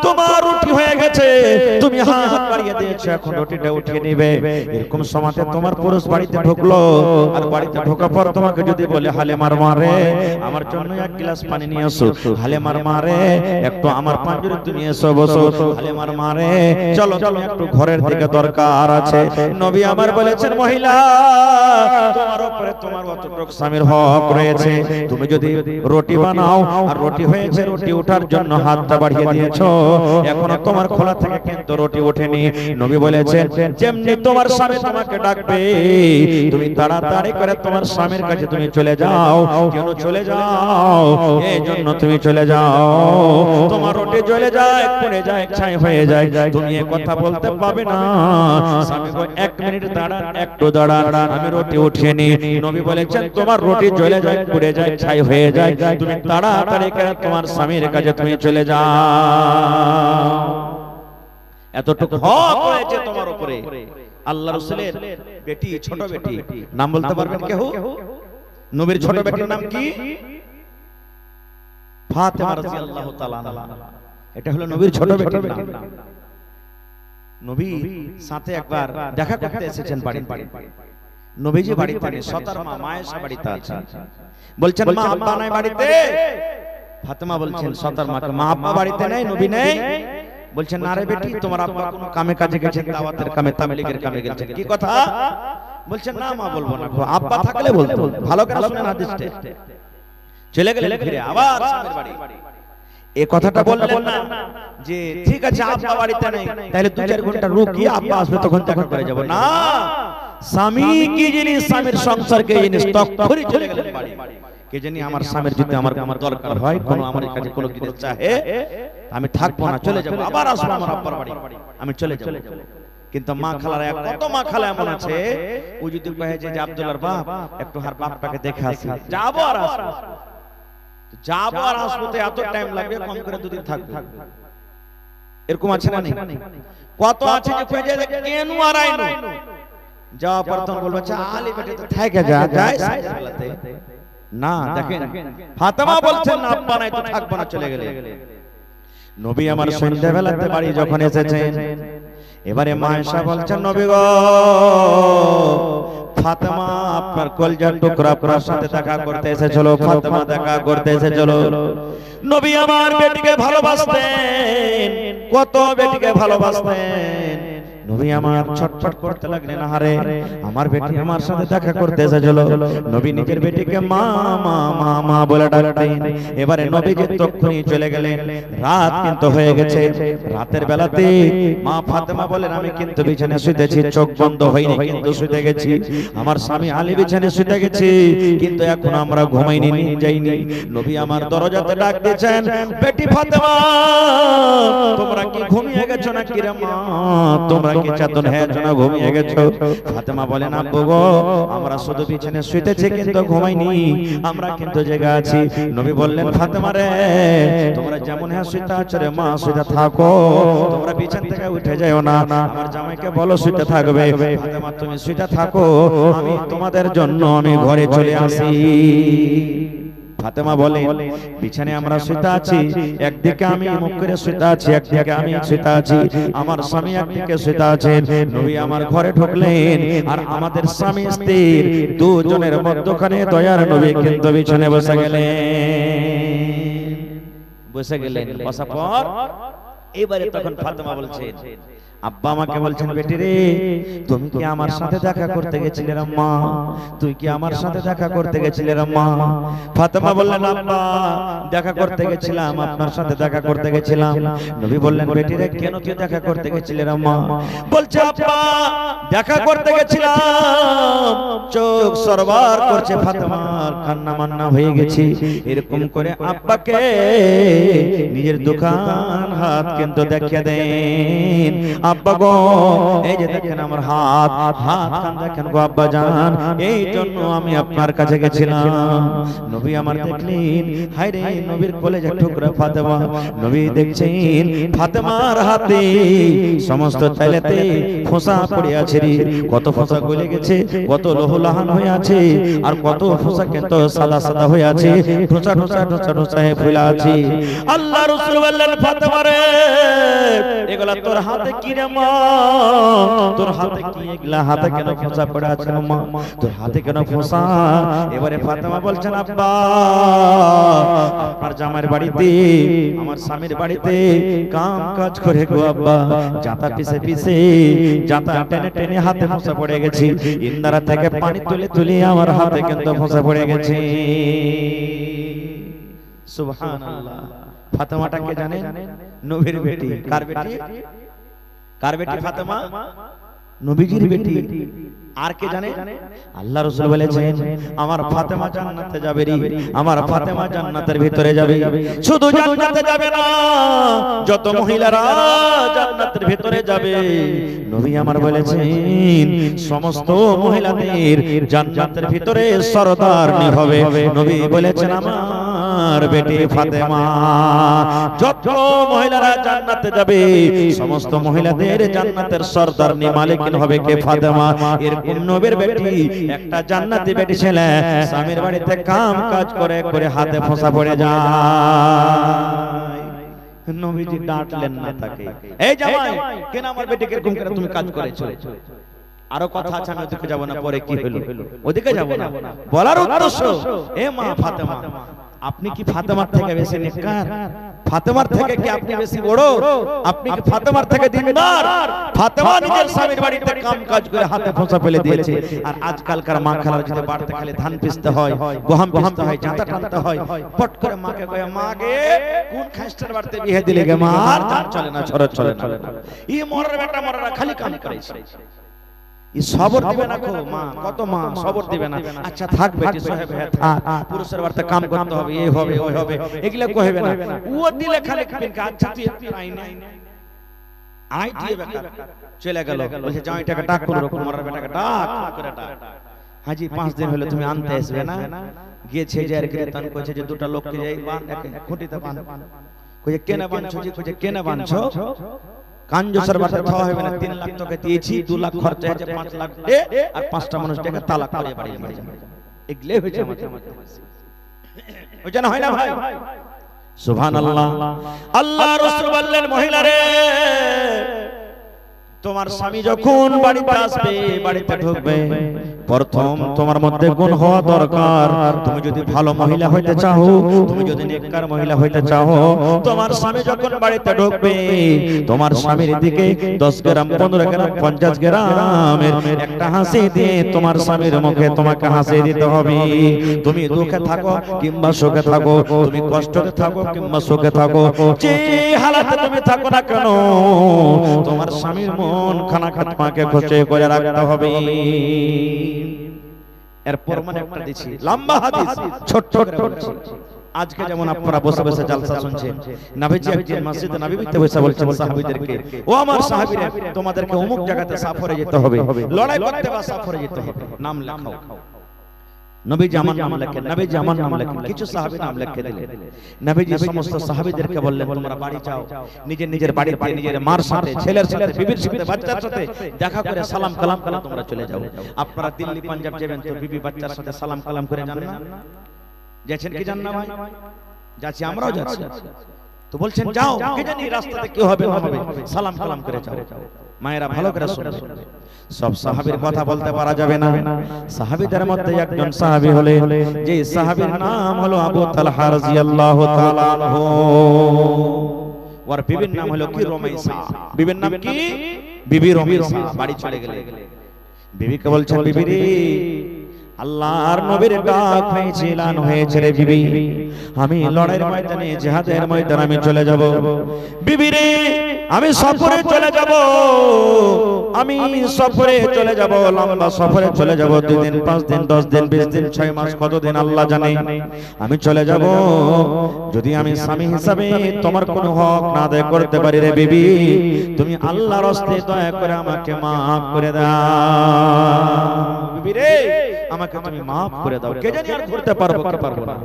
তোমার রুটি হয়ে গেছে, তুমি হাত বাড়িয়ে দিয়েছো, এখন রুটিটা উঠিয়ে নেবে। এরকম সময়তে তোমার পুরুষ বাড়িতে ঢুকলো, আর বাড়িতে ঢোকার পর তোমাকে যদি বলে, হালেমার মারে আমার জন্য এক গ্লাস পানি নিয়ে এসো, হালেমার মারে একটু আমার পাঞ্জরে তুমি এসো বসো, হালেমার মারে চলো চলো একটু ঘরের দিকে দরকার আছে। নবী আমার বলেছেন, মহিলা তোমার উপরে তোমার অতটুকু স্বামীর হক রয়েছে। তুমি যদি রুটি বানাও আর রুটি হয়েছে, রুটি ওঠার জন্য হাতটা বাড়িয়ে দিয়েছো, এখনো তোমার খোলা থেকে কিন্তু রুটি ওঠেনি। নবী বলেছেন, যেমনি তোমার স্বামী তোমাকে ডাকবে তুমি তাড়াতাড়ি করে তোমার স্বামীর কাছে তুমি চলে যাও। কেন চলে যাও? এই জন্য তুমি চলে যাও, তোমার রুটি জ্বলে যায়, পড়ে যায়, ছাই হয়ে যায়, তুমি এই কথা বলতে পাবে না। স্বামী কয়, 1 মিনিট দাঁড়ান, একটু দাঁড়ান, আমি রুটি উঠিয়ে নি। নবী বলেছেন, তোমার রুটি জ্বলে যায়, পড়ে যায়, ছাই হয়ে যায়, তুমি তাড়াতাড়ি করে তোমার স্বামীর কাছে তুমি চলে যাও। এতটুকু হক রয়েছে তোমার উপরে। আল্লাহ রাসূলের বেটি, ছোট বেটি, নাম বলতে পারবেন কেউ? নবীর ছোট বেটির নাম কি? ফাতেমা রাদিয়াল্লাহু তাআলা আনহা। এটা হলো নবীর ছোট বেটির নাম। নবী সাথে একবার দেখা করতে এসেছেন বাড়িতে। নবীজি বাড়িতে নেই, সতার মা মায়েশা বাড়িতে আছে। বলছেন, মা আব্বা নাই বাড়িতে? ফাতেমা বলছেন সতার মাকে, মা আব্বা বাড়িতে নেই, নবী নেই? বলছেন, না রে বেটি, তোমার আব্বা কোনো কামে কাজে গেছেন, দাওয়াতের কামে, তাবলীগের কামে গেছেন। কি কথা? বলছেন, না মা বলবো না, আব্বা থাকলে বলতো। ভালো করে শুনেন হাদিসটা। চলে গেলেন ফিরে আবার স্বামীর বাড়ি। এই কথাটা বললেন না যে ঠিক আছে আব্বা বাড়িতে নেই, তাহলে 2-4 ঘন্টা রুকি, আব্বা আসবে তখন দেখা করে যাব। না, স্বামী কি জিনিস, স্বামীর সংসার কি জিনিস, তখনই চলে গেলেন বাড়ি। কে জানি আমার স্বামীর যদি আমার দরকার হয়, কোনো আমার কাছে কোনো কিছু চাহে, আমি থাকবো না, চলে যাব, আবার আসবো আমার আব্বার বাড়ি, আমি চলে যাব। কিন্তু মা খালার কত মা খালা এমন আছে, ও যদি কহে যে আব্দুল্লাহর বাপ একটু হার বাপটাকে দেখে আসি, যাবো আর আসবো, যাবো আর আসবো, তো এত টাইম লাগবে, কম করে 2 দিন থাকবো। এরকম আছে না? কত আছে যে কয়ে যায় কেন আর আইনো, যাওয়া পর তখন বলবে আলী বেটে তো থেকে যা, যায় সাইজের বেলাতে। না, দেখেন ফাতেমা বলছেন, না আব্বা নাই তো থাকবো না, চলে গেলে। নবী আমার সন্ধ্যা বেলাতে বাড়ি যখন এসেছেন, এবারে মায়েশা বলছেন, নবী গো, ফাতেমা আপনার কলজার টুকরা আপনার সাথে দেখা করতে এসেছিল, ফাতেমা দেখা করতে এসেছিল। নবী আমার বেটিকে ভালোবাসতেন, কত বেটিকে ভালোবাসতেন। নবী আমার ছটফট করতে লাগলেন, আরে আমার বেটি আমার সাথে দেখা করতে এসেছিল। নবী নিজের বেটিকে মা মা মা মা বলে ডাকতেন। এবারে নবী যে তখনই চলে গেলেন, রাত কিন্তু হয়ে গেছে। রাতের বেলাতে মা ফাতেমা বলেন, আমি কিন্তু বিছানায় শুতেছি, চোখ বন্ধ হয়নি কিন্তু শুতে গেছি। আমার স্বামী আলী বিছানায় শুতে গেছি, কিন্তু এখন আমরা ঘুমাইনি, যাইনি। নবী আমার দরজাতে ডাক দিয়েছেন, বেটি ফাতেমা, তোমরা কি ঘুমিয়ে গেছো নাকি রে মা? তোমরা কি চেতন হয়েছো না ঘুমিয়ে গেছো? ফাতেমা বলেন, আব্বু গো, আমরা শুধু বিছানায় শুতেছি কিন্তু ঘুমাইনি, আমরা কিন্তু জেগে আছি। নবী বললেন, ফাতেমা রে, তোমরা যেমন হ্যাঁ শুতে আছো রে মা, শুতে থাকো, তোমরা বিছানা থেকে উঠে যাও না। আমার জামাইকে বলো শুতে থাকবে। ফাতেমা তুমি শুতে থাকো, আমি তোমাদের জন্য আমি ঘরে চলে আসি। ফাতেমা বলে, বিছানায় আমরা শুতে আছি, একদিকে আমি মুখ করে শুতে আছি, একদিকে আমি শুতে আছি, আমার স্বামী একদিকে শুতে আছেন। নবী আমার ঘরে ঢুকলেন, আর আমাদের স্বামী স্ত্রী দুজনের মধ্যখানে দয়ার নবী কিন্তু বিছানায় বসে গেলেন। বসার পর এবারে তখন ফাতেমা বলছেন, আব্বা আমাকে বলছেন, বেটি রে তুমি কি আমার সাথে দেখা করতে গেছিলে রে মা? তুই কি আমার সাথে দেখা করতে গেছিলে রে মা? ফাতেমা বললেন, আব্বা দেখা করতে গেছিলাম, আপনার সাথে দেখা করতে গেছিলাম। নবী বললেন, বেটি রে কেন তুই দেখা করতে গেছিলে রে মা? বলছে, আব্বা দেখা করতে গেছিলাম, চোখ সরবার করছে, ফাতেমার কান্না মান্না হয়ে গেছে। এরকম করে আব্বাকে নিজের দোকান হাত কিন্তু দেখিয়ে দেন, আব্বা গো এই যে দেখেন আমার হাত কান দেখেন গো আব্বা জান, এই জন্য আমি আপনার কাছে গেছিলাম। নবী আমার দেখলেন, হায় রে নবীর কলেজের টুকরা ফাতেমা। নবী দেখছেন ফাতেমার হাতে সমস্ত তাইলেতে ফোঁসা পড়ে আছে রে, কত ফোঁসা গলে গেছে, কত লোহলাহান হয়ে আছে, আর কত ফোঁসা কিন্তু সাদা সাদা হয়ে আছে, ঢোসা ঢোসা ঢোসা ঢোসা হয়ে ফুলে আছে। আল্লাহ রাসূল বললেন, ফাতেমা রে এগুলা তোর হাতে কি রে মা? তোর হাতে কি এগুলা? হাতে কেন ফোঁসা পড়ে আছে মা? তোর হাতে কেন ফোঁসা? এবারে ফাতেমা বলছেন, আব্বা আপনার জামাইয়ের বাড়িতে, আমার স্বামীর বাড়িতে কাম কাজ করে গো আব্বা, জাতা পিছে পিছে জাতা টেনে টেনে হাতে ফোঁসা পড়ে গেছে, ইন্দারা থেকে পানি তুলে তুলে আমার হাতে কিন্তু ফোঁসা পড়ে গেছে। সুবহানাল্লাহ। ফাতেমাটা কে জানেন? নবীর বেটি। কার বেটি? কার বেটি ফাতেমা? নবীজির বেটি। আর কে জানে? আল্লাহ রাসূল বলেছেন, আমার ফাতেমা জান্নাতে যাবে রে, আমার ফাতেমা জান্নাতের ভিতরে যাবে। শুধু জান্নাতে যাবে না, যত মহিলারা জান্নাতের ভিতরে যাবে, নবী আমার বলেছেন সমস্ত মহিলাদের জান্নাতের ভিতরে সরদারনি হবে। নবী বলেছেন, আমার বেটি ফাতেমা। যত মহিলারা জান্নাতে যাবে, সমস্ত মহিলাদের জান্নাতের সরদারনি মালিকিন হবে কে? ফাতেমা। এরকম নবীর বেটি, একটা জান্নাতি বেটি ছেলে, স্বামীর বাড়িতে কাম কাজ করে করে হাতে ফোঁসা পড়ে যায়। নবীজি ডাঁটলেন না তাকে, এই জামাই কেন আমার বেটিকে এরকম করে তুমি কাজ করেছো? আরো কথা আছে, আমি ওদিকে যাব না, পরে কি হলো ওদিকে যাব না। বলার উদ্দেশ্য, এ মা ফাতেমা, আপনি কি ফাতেমার থেকে বেশি নেককার? ফাতেমার থেকে কি আপনি বেশি বড়? আপনি কি ফাতেমার থেকে দিনদার? ফাতেমা নিজের স্বামীর বাড়িতে কাম কাজ করে হাতে ফোঁসা ফেলে দিয়েছে, আর আজকালকার মা খালার যদি বাড়িতে খালি ধান পিষতে হয়, গহম পিষতে হয়, জাঁতা টানতে হয়, পট করে মাকে কয়ে, মা গে কোন খাস্টার বাড়িতে বিয়ে দিলে গে মা? আর ধান চলে না, ছড় চলে না। ই মরার বেটা মরারা খালি কাম করেছে, ই সবর দিবে না গো মা, কত মা সবর দিবে না। আচ্ছা থাক বেটি সাহেব, হ্যাঁ থাক, পুরুষের বাড়িতে কাম করতে হবে, এই হবে ওই হবে, এগুলা কইবে না। ও দিলে খালি পিনকা, আচ্ছা তুই আই না আই দিয়ে বেকার চলে গেল। বলছে জামাইটাকে ডাক করে রকম, মরার বেটাকে ডাক করে ডাক, হাজি 5 দিন হলো তুমি আনতে আসবে না? গিয়েছে যে আর কীর্তন কইছে যে দুটো লোককে যাই বান, খুঁটিতে বান, কইছে কেন বানছো? জি কইছে কেন বানছো? কাঞ্জসের বাড়িতে খাওয়া হবে না, 3 লাখ টাকা দিয়েছি, 2 লাখ খরচা হয়েছে, 5 লাখ দে, আর 5টা মানুষটাকে তালাক করে বাড়ি নিয়ে যাবে। এগুলো হয়েছে আমাদের মধ্যে, ওইটা না হয় না ভাই? সুবহানাল্লাহ। আল্লাহ রাসূল বললেন, মহিলারে তোমার স্বামী যখন বাড়িতে আসবে, বাড়িতে ঢুকবে, প্রথম তোমার মধ্যে গুণ হওয়া দরকার। তুমি যদি ভালো মহিলা হইতে চাও, তুমি যদি নেককার মহিলা হইতে চাও, তোমার স্বামী যখন বাড়িতে ঢুকবে, তোমার স্বামীর দিকে 10 গ্রাম 15 গ্রাম 50 গ্রামের একটা হাসি দিয়ে তোমার স্বামীর মুখে তোমাকে হাসি দিতে হবে। তুমি দুঃখে থাকো কিংবা সুখে থাকো, তুমি কষ্টে থাকো কিংবা সুখে থাকো, যে হালাতে তুমি থাকো না কেন, তোমার স্বামীর মন খানা তোমাকে খুশি করে রাখতে হবে। এরপর মানে একটা দিছি লম্বা হাদিস, ছোট করে বলছি। আজকে যেমন আপনারা বসে বসে জালসা শুনছেন, নবীজি একদিন মসজিদে নববীতে বসে বলছেন সাহাবীদেরকে, ও আমার সাহাবীরা, তোমাদেরকে অমুক জায়গাতে সফরে যেতে হবে, লড়াই করতে বা সফরে যেতে হবে, নাম লেখাও। নবীজি আমার নাম লেখেন, নবীজি আমার নাম লেখেন, কিছু সাহাবী নাম লিখে দিলেন। নবীজি সমস্ত সাহাবীদেরকে বললেন, তোমরা বাড়ি যাও, নিজের নিজের বাড়িতে নিজের মার সাথে, ছেলের সাথে, বিবির সাথে, বাচ্চার সাথে দেখা করে সালাম কালাম করে তোমরা চলে যাও। আপনারা দিল্লি পাঞ্জাব যাবেন তো বিবি বাচ্চার সাথে সালাম কালাম করে যান না? যাচ্ছেন কি জান না ভাই? যাচ্ছি, আমরাও যাচ্ছি। তো বলছেন যাও, কে জানি রাস্তাতে কি হবে না হবে, সালাম কালাম করে যাও। মায়েরা ভালো করে শুনুন, সব সাহাবীর কথা বলতে পারা যাবে না। সাহাবীদের মধ্যে একজন সাহাবী হলে, যে সাহাবীর নাম হলো আবু তালহা রাদিয়াল্লাহু তাআলা আনহু, ওর বিবির নাম হলো কি? রুমাইসা। বিবির নাম কি? বিবি রমেশা বাড়ি চলে গেলেন। বিবিকে বলছেন, বিবি রে, আল্লাহর নবীর ডাক হয়েছে, এলান হয়েছে রে বিবি, আমি লড়াইয়ের ময়দানে, জিহাদের ময়দানে আমি চলে যাব। বিবি রে, আমি সফরে চলে যাব, আমি সফরে চলে যাব, লম্বা সফরে চলে যাব, 2 দিন 5 দিন 10 দিন 20 দিন 6 মাস কতদিন আল্লাহ জানে, আমি চলে যাব। যদি আমি স্বামী হিসাবে তোমার কোনো হক না আদায় করতে পারি রে বিবি, তুমি আল্লাহর রাস্তে দয়া করে আমাকে maaf করে দাও। বিবি রে, আমাকে তুমি maaf করে দাও। কে জানি আর ঘুরতে পারবো কি পারবো না।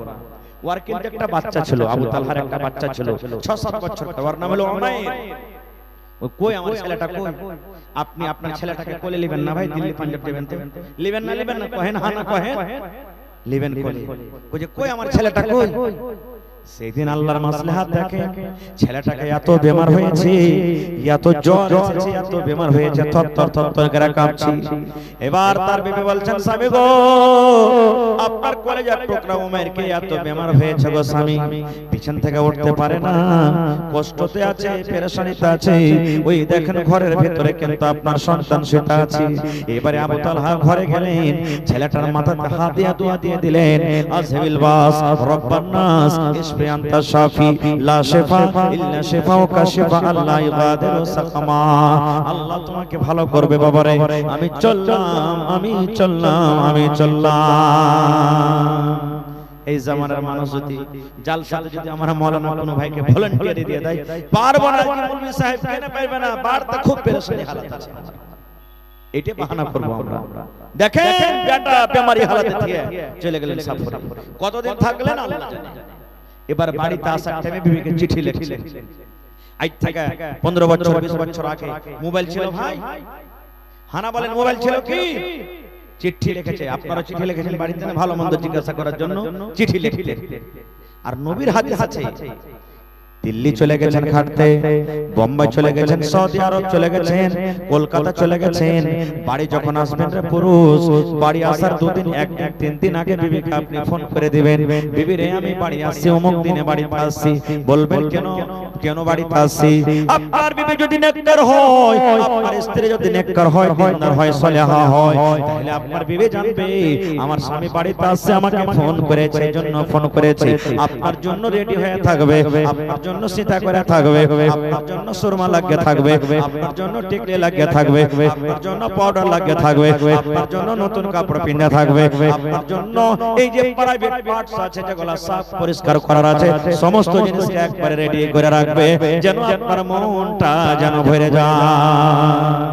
ওর কিন্তু একটা বাচ্চা ছিল, আবু তালহার একটা বাচ্চা ছিল 6-7 বছর, ওর নাম হলো উমাইর। ও কই আমার ছেলেটা কই? আপনি আপনার ছেলেটাকে কোলে নেবেন না ভাই, দিল্লি পাঞ্জাব যাবেন তো নেবেন না কহেন, হ্যাঁ না কহেন, নেবেন কোলে। কই যে কই আমার ছেলেটা কই? সেদিন আল্লাহর মাসলাহাত দেখে, ছেলেটাকে এত বেমার হয়েছে, এত জ্বর এসেছে, এত বেমার হয়েছে, থর করে কাঁপছে। এবার তার বিবি বলছেন, স্বামী গো, আপনার কলেজার টুকরা উমাইরকে এত বেমার হয়েছে গো স্বামী, বিছানা থেকে উঠতে পারে না, কষ্টতে আছে, পেরেশানিতে আছে। ওই দেখেন ঘরের ভিতরে কিন্তু আপনার সন্তান সেটা আছে। এবারে আবু তালহা ঘরে গেলেন, ছেলেটার মাথাতে হাত দিয়ে দোয়া দিয়ে দিলেন, আযহিবিল বাস রব্বান নাস ইশফি আনতা শাফি লা শিফা ইল্লা শিফাউকা শিফা আল্লা ইগাদিরু সাকামা। আল্লাহ তোমাকে ভালো করবে বাবারে, আমি চললাম, আমি চললাম, আমি চললাম। এই জামানার মানুষ যদি জালসাতে যদি আমরা মাওলানা কোনো ভাইকে ভলান্টিয়ার দিয়ে দেয়, পারবো না কি মুলবি সাহেব কেন পারবে না, বাড়তে খুব পেরেশানি হালাত আছে, এটা বাহানা করব আমরা। দেখেন বেটা বেমারি হালাতে থেকে চলে গেলেন সফরে, কতদিন থাকলেন আল্লাহ জানে। এবার বাড়িতে আসার টাইমে বিবিকে চিঠি লিখলেন। আজ থেকে 15 বছর 20 বছর আগে মোবাইল ছিল ভাই, হানা বলেন মোবাইল ছিল কি? চিঠি লিখেছে। আপনারা চিঠি লিখেছেন বাড়িতে না ভালো মন্দ জিজ্ঞাসা করার জন্য চিঠি লিখলেন। আর নবীর হাদিস আছে, দিল্লি চলে গেছেন খাটতে, বোম্বাই চলে গেছেন, সৌদি আরব চলে গেছেন, কলকাতা চলে গেছেন। বাড়ি যখন আসবেন রে পুরুষ, বাড়ি আসার 2 দিন 1 দিন 3 দিন আগে বিবিকে আপনি ফোন করে দিবেন, বিবি রে আমি বাড়ি আসছি, অমুক দিনে বাড়িতে আসছি। বলবেন কেন কেন বাড়িতে আসছি? আপনার বিবি যদি নেককার হয়, আপনার স্ত্রী যদি নেককার হয়, দিনদার হয়, সলেহা হয়, তাহলে আপনার বিবি জানবে আমার স্বামী বাড়িতে আসছে, আমাকে ফোন করেছে, এজন্য ফোন করেছে। আপনার জন্য রেডি হয়ে থাকবে, আপনার জন্য সীতা করে থাকবে, আপনার জন্য সুরমা লাগিয়ে থাকবে, আপনার জন্য টিকলি লাগিয়ে থাকবে, আপনার জন্য পাউডার লাগিয়ে থাকবে, আপনার জন্য নতুন কাপড় পিনে থাকবে, আপনার জন্য এই যে প্রাইভেট পার্টস আছে যেগুলো সাফ পরিষ্কার করার আছে, সমস্ত জিনিসকে একবারে রেডি করে রাখবে, যেন আপনার মনটা যেন ভরে যায়।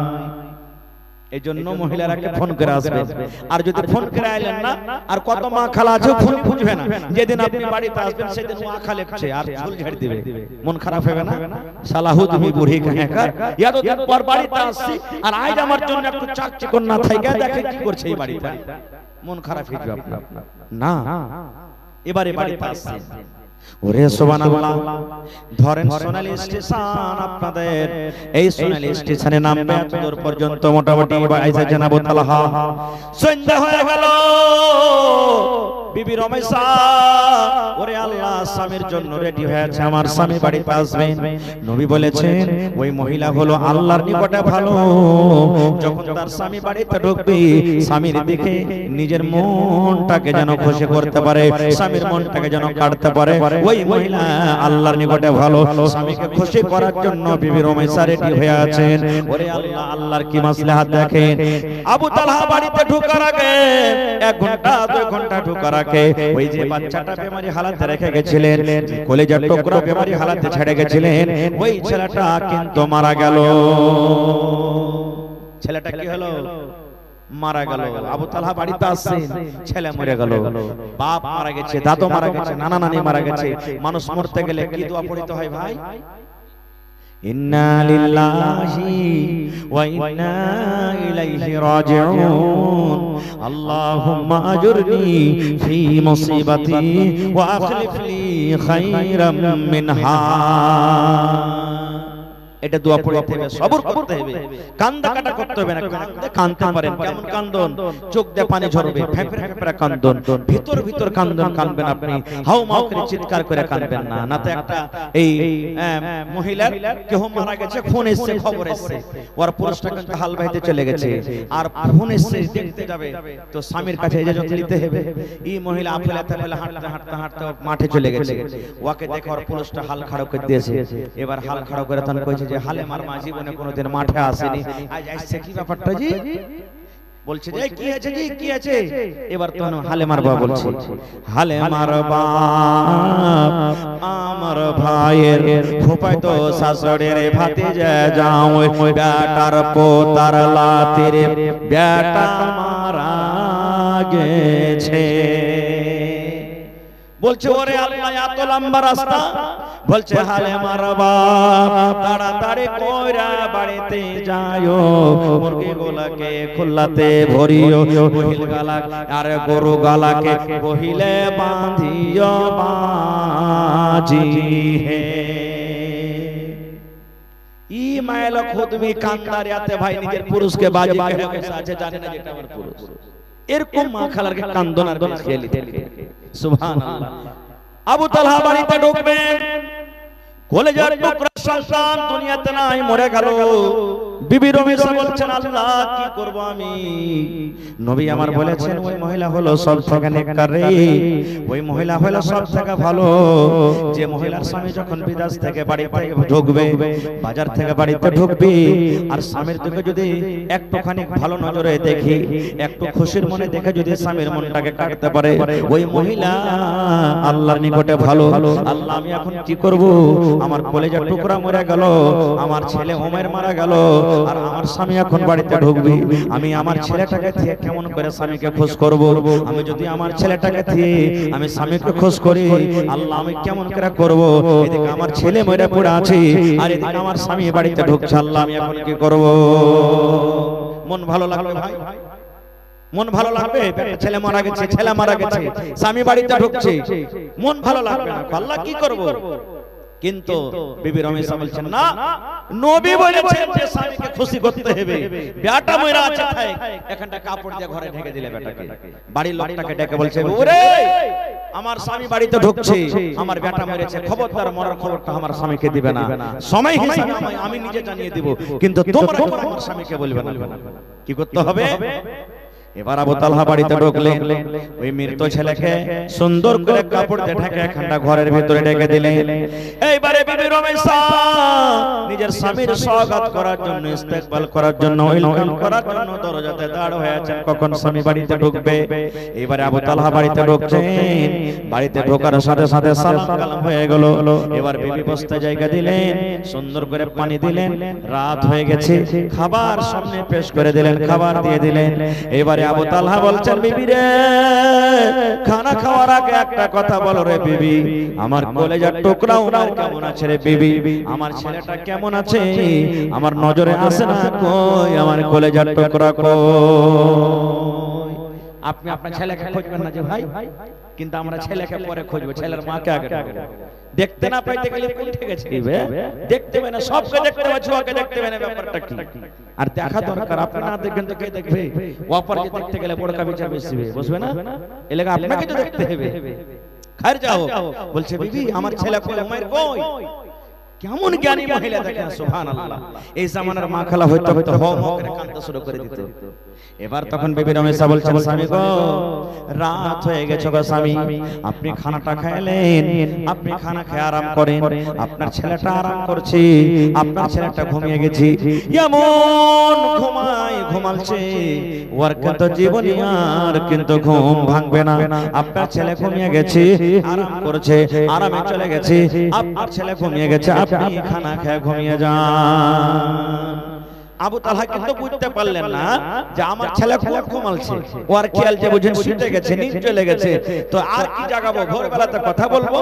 এই জন্য মহিলারাকে ফোন করে আসবেন। আর যদি ফোন করে আইলেন না, আর কত মা খালা আছে ফোন বুঝবে না, যেদিন আপনি বাড়িতে আসবেন সেদিন মা খালে লেখছে আর চুল ঝেড়ে দিবে, মন খারাপ হবে না? সালাহু তুমি বুড়ি কাহেকার, এতদিন পর বাড়িতে আসছি আর আজ আমার জন্য একটু চাকচিকন না থাকে, দেখে কি করছে এই বাড়িতে, মন খারাপ হয়ে যাবে আপনার না? এবারে বাড়িতে আসছে, ওরে সুবহানাল্লাহ। ধরেন সোনালী স্টেশন, আপনাদের এই সোনালী স্টেশনে নামবে এত দূর পর্যন্ত মোটামুটি আইসা জানাবো তালহা। সন্ধ্যা হয়ে গেল, বিবি রমেশা ওরে আল্লাহ স্বামীর জন্য রেডি হয়েছে, আমার স্বামী বাড়িতে আসবেন। নবী বলেছেন ওই মহিলা হলো আল্লাহর নিকটে ভালো, যখন তার স্বামী বাড়িতে ঢুকবে স্বামীর দিকে নিজের মনটাকে যেন খুশি করতে পারে, স্বামীর মনটাকে যেন কাটতে পারে, ওই মহিলা আল্লাহর নিকটে ভালো। স্বামীকে খুশি করার জন্য বিবি রমেশা রেডি হয়ে আছেন। ওরে আল্লাহ, আল্লাহর কি মাসলাহাত দেখেন। আবু তালহা বাড়িতে ঢোকার আগে 1 ঘন্টা 2 ঘন্টা ঢোকার আগে ওই যে বাচ্চাটা বেমারি হালাতে রেখে গেছিলেন, কলেজার টুকরা বেমারি হালাতে ছেড়ে গেছিলেন, ওই ছেলেটা কিন্তু মারা গেল। ছেলেটা কি হলো? মারা গেল। আবু তালহা বাড়িতে আসছেন, ছেলে মরে গেল, বাপ মারা গেছে, দাদু মারা গেছে, নানা নানি মারা গেছে। মানুষ মরতে গেলে কি দোয়া পড়তে হয় ভাই? ইন্না লিল্লাহি ওয়া ইন্না ইলাইহি রাজিউন, আল্লাহুম্মা আজুরনি ফি মুসিবাতি ওয়া আখলিফ লি খায়রাম মিনহা। এটা দোয়া পড়তে হবে, সবর করতে হবে, কান্দা কাটা করতে হবে না। কাঁদতে পারেন, কেমন কান্দন, চোখ দিয়ে পানি ঝরবে, ফেঁপড়ে ফেঁপড়ে কান্দন, ভিতর ভিতর কান্দন কাঁদবেন আপনি, হাউ মাউ করে চিৎকার করে কাঁদবেন না। না তো একটা এই মহিলার কেউ মারা গেছে, ফোন এসেছে, খবর এসেছে, ওর পুরুষটা কিন্তু হাল বাইতে চলে গেছে, আর ফোন এসেছে দেখতে যাবে, তো স্বামীর কাছে ইজাজত নিতে হবে। এই মহিলা আফেলা তাফেলা হাঁটতে হাঁটতে হাঁটতে মাঠে চলে গেছে, ওকে দেখে ওর পুরুষটা হাল খাড়া করে দিয়েছে। এবার হাল খাড়া করে তখন কইছে যে হালে মার মা জীবনে কোনোদিন মাঠে আসেনি, আজ আসছে, কি ব্যাপারটা জি? বলছে যে কি আছে জি, কি আছে? এবার তখন হালে মার বাবা বলছে, হালে মার বাবা আমার ভাইয়ের ফুফাতো শাশুড়ির ভাতিজা যাও, বেটার পোতার লাতির বেটা মারা গেছে। বলছে ওরে আল্লাহ এত লম্বা রাস্তা, বলছে হালে মারবা তাড়াতাড়ি কইরা বাড়িতে যায়ও, মুরগি গোলাকে খুল্লাতে ভরিও, বহিল গালা আর গরু গালাকে বহিলে বাঁধিও বাজি হে। ই মাইল খুদমি কান্দার ইয়াতে ভাই নিজের পুরুষকে বাজি কেন কইছে আছে জানে না যেটা আমার পুরুষ। এরকম মা খালারকে কান্দন আর খেলি দেখে সুবহানাল্লাহ। আবু তালহা বাড়িতে ঢুকবেন, কলেজার টুকরা সন্তান দুনিয়াতে নাই, মরে গেল। বিবি রমেশা বলছেন আল্লাহ কি করব আমি? নবী আমার বলেছেন ওই মহিলা হলো সব থেকে নেককার রে, ওই মহিলা হলো সব থেকে ভালো। যে মহিলার স্বামী যখন বিদেশ থেকে বাড়িতে ঢুকবে, বাজার থেকে বাড়িতে ঢুকবে, আর স্বামীর দিকে যদি একটুখানি ভালো নজরে দেখি, একটু খুশির মনে দেখে যদি স্বামীর মনটাকে কাটতে পারে, ওই মহিলা আল্লাহর নিকটে ভালো। আল্লাহ আমি এখন কি করব? আমার কলেজার টুকরা মরে গেল, আমার ছেলে ওমের মারা গেল, আর আমার স্বামী এখন বাড়িতে ঢুকবে, আমি আমার ছেলেটাকে দিয়ে কেমন করে স্বামীকে খুশ করব? আমি যদি আমার ছেলেটাকে দিয়ে আমি স্বামীকে খুশ করি, আল্লাহ আমি কেমন করে করব? এদিকে আমার ছেলে মরে পড়ে আছে, আর এদিকে আমার স্বামী বাড়িতে ঢুকছে, আল্লাহ আমি এখন কি করব? মন ভালো লাগবে ভাই, মন ভালো লাগবে? ছেলে মারা গেছে, ছেলে মারা গেছে, স্বামী বাড়িতে ঢুকছে, মন ভালো লাগবে না? আল্লাহ কি করব? কিন্তু বিবি রমেশা বলছেন না, নবী বলেছেন যে স্বামীকে খুশি করতে হবে। বেটা মরা আছে তাই এখানটা কাপড় দিয়ে ঘরে ঢেকে দিলে বেটাকে, বাড়ির লোকটাকে ডেকে বলছে ওরে আমার স্বামী বাড়িতে ঢুকছে, আমার বেটা মরেছে, খবরদার মরার খবরটা আমার স্বামীকে দিবে না, সময় হিসাবে আমি নিজে জানিয়ে দিব, কিন্তু তোমরা আমার স্বামীকে বলবে না। কি করতে হবে? এবার আবু তালহা বাড়িতে ঢুকলেন, ওই মৃত ছেলেকে সুন্দর করে কাপড় দিয়ে ঢেকে একখানটা ঘরের ভিতরে ঢেকে দিলেন। এইবারে বিবি রমেশা নিজের স্বামীর স্বাগত করার জন্য, ইস্তেকবাল করার জন্য, ওয়েলকাম করার জন্য দরজাতে দাঁড় হয়ে আছেন, কখন স্বামী বাড়িতে ঢুকবে। এবারে আবু তালহা বাড়িতে ঢুকছেন, বাড়িতে ঢোকার সাথে সাথে সালাম কালাম হয়ে গেল। এবার বিবি বসতে জায়গা দিলেন, সুন্দর করে পানি দিলেন, রাত হয়ে গেছে, খাবার সামনে পেশ করে দিলেন, খাবার দিয়ে দিলেন। এবারে আবু তালহা বলছেন বিবি রে, খানা খাওয়ার আগে একটা কথা বলো রে বিবি, আমার কলেজার টুকরা ওনার কেমন আছে রে বিবি? আমার ছেলেটা কেমন আছে? আমার নজরে আসে না, কই আমার কলেজার টুকরা কই? আপনি আপনার ছেলেকে খুঁজবেন না যে ভাই, কিন্তু আমরা ছেলেকে পরে খুঁজবো, ছেলের মাকে আগে দেখতে না পাইতে গেলে কোন ঠিক আছে দেখতে হবে না, সবকে দেখতে হবে, ছোয়াকে দেখতে হবে না, ব্যাপারটা কি? আর দেখা দরকার, আপনি না দেখবেন তো কে দেখবে? ওপর যে দেখতে গেলে বড়কা বিচার বসবে, বসবে না? এলাকা আপনাকে তো দেখতে হবে। খার যাও বলছে বিবি আমার ছেলে কই, উমাইর কই? কেমন জ্ঞানী মহিলা দেখেন, সুবহানাল্লাহ। এই জামানার মা খালা হয়তো হয়তো হ হ করে কাঁদতে শুরু করে দিত। এবার তখন বিবি রমেশা বলছেন স্বামী গো, রাত হয়ে গেছে গো স্বামী, আপনি খানাটা খাইলেন, আপনি খানা খেয়ে আরাম করেন, আপনার ছেলেটা আরাম করছে, আপনার ছেলেটা ঘুমিয়ে গেছে, এমন ঘুমাচ্ছে ওর কিন্তু জীবনী আর কিন্তু ঘুম ভাঙবে না। আপনার ছেলে ঘুমিয়ে গেছে, আরাম করছে, আরামে চলে গেছে, আপনার ছেলে ঘুমিয়ে গেছে, আপনি খানা খেয়ে ঘুমিয়ে যান। আবু তালহা কিন্তু বুঝতে পারলেন না যে আমার ছেলে খুব ঘুমাচ্ছে, ওর খেয়াল যে বুঝেন শুতে গেছে, নিজ চলে গেছে, তো আর কি জাগাবো, ভোরবেলাতে কথা বলবো।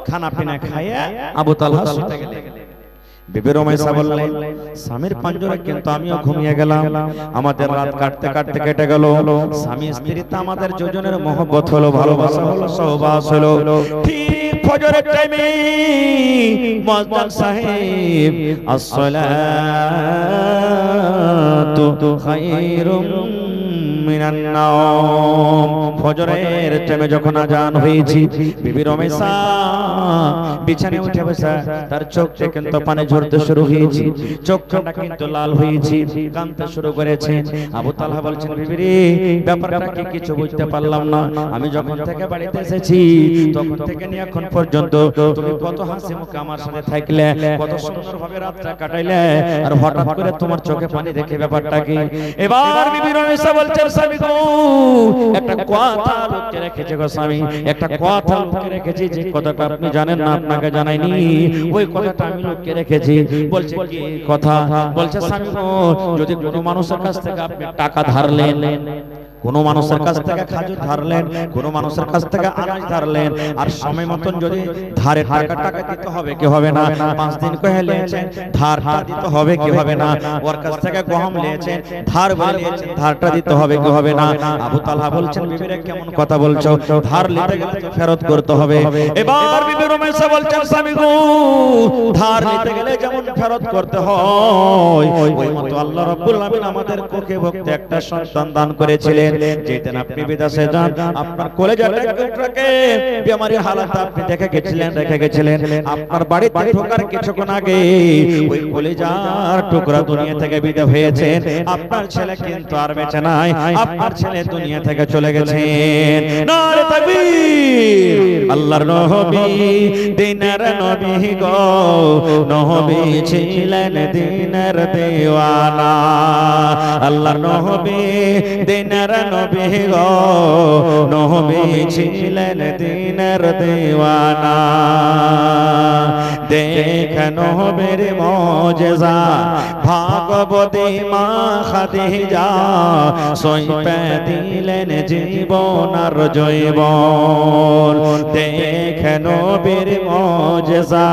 খানা পিনা খাইয়া আবু তালহা শুতে গেলেন। বিবি রমেশা বললেন স্বামীর পাঞ্জরে কিন্তু আমিও ঘুমিয়ে গেলাম, আমাদের রাত কাটতে কাটতে কেটে গেল, স্বামী স্ত্রীতে আমাদের দুজনের মহব্বত হলো, ভালোবাসা হলো, সহবাস হলো। ঠিক ফজরের টাইমে মুয়াজ্জিন সাহেব আসসালাতু খায়রুম মিনান নাওম। ফজরের টাইমে যখন আজান হয়েছে, বিবি রমেশা বিছানায় উঠে বসে, তার চোখ থেকে কিন্তু পানি ঝরতে শুরু হয়েছে, চোখটা কিন্তু লাল হয়েছে, কাঁদতে শুরু করেছে। আবু তালহা বলছেন, বিবি রে, ব্যাপারটা কি কিছু বুঝতে পারলাম না। আমি যখন থেকে বাড়িতে এসেছি তখন থেকে নিয়ে এখন পর্যন্ত তুমি কত হাসি মুখে আমার সাথে থাকলে, কত সুন্দরভাবে রাতটা কাটাইলে, আর হঠাৎ করে তোমার চোখে পানি দেখে ব্যাপারটা কি? এবার বিবি রমেশা বলছেন, স্বামী গো, একটা কথা লুকিয়ে রেখেছে গো স্বামী, একটা কথা লুকিয়ে রেখেছি, যে কথাটা আপনি জানেন না, আপনাকে জানাইনি, ওই কথাটা আমি লুকিয়ে রেখেছি। বলছে কি কথা? বলছে, স্বামী গো, যদি কোনো মানুষের কাছ থেকে আপনি টাকা ধারলেন, কোন মানুষের কাছ থেকে খাজুর ধারলেন, কোন মানুষের কাছ থেকে আনাজ ধারলেন, আর সময় মতন যদি ধারে টাকা দিতে হবে কি হবে না? 5 দিন কহে নিয়েছেন, ধারটা দিতে হবে কি হবে না? ওর কাছ থেকে গহম নিয়েছেন, ধার বলে নিয়েছেন, ধারটা দিতে হবে কি হবে না? আবু তালহা বলছেন, বিবিরে কেমন কথা বলছো? ধার নিতে গেলে তো ফেরত করতে হবে। এবার বিবি রমেশা বলছেন, স্বামী গো, ধার নিতে গেলে যেমন ফেরত করতে হয়, ওই মতো আল্লাহ রাব্বুল আলামিন আমাদের কোকে ভক্তে একটা সন্তান দান করেছিলেন। যেদিন আপনি বিদেশে যান, আপনার কলেজার টুকরাকে বিমারি হালাত আপনি রেখে গেছিলেন, আপনার বাড়িতে ঢোকার কিছুক্ষণ আগে ওই কলেজার টুকরা দুনিয়া থেকে বিদায় হয়েছেন। আপনার ছেলে কিন্তু আর বেঁচে নাই, আপনার ছেলে দুনিয়া থেকে চলে গেছেন। নারে তাকবীর! আল্লাহর নবী দিনের নবী গো, নবী ছিলেন দিনের দেওয়ানা। আল্লাহর নবী দিনের নবী গো, নবী ছিলেন দিনের দেওয়ানা। দেখ নবীর মুজিজা, ভাগবতী মা খাদিজা সইপে দিলেন জীবন আর জৈবন। দেখ নবীর মুজিজা,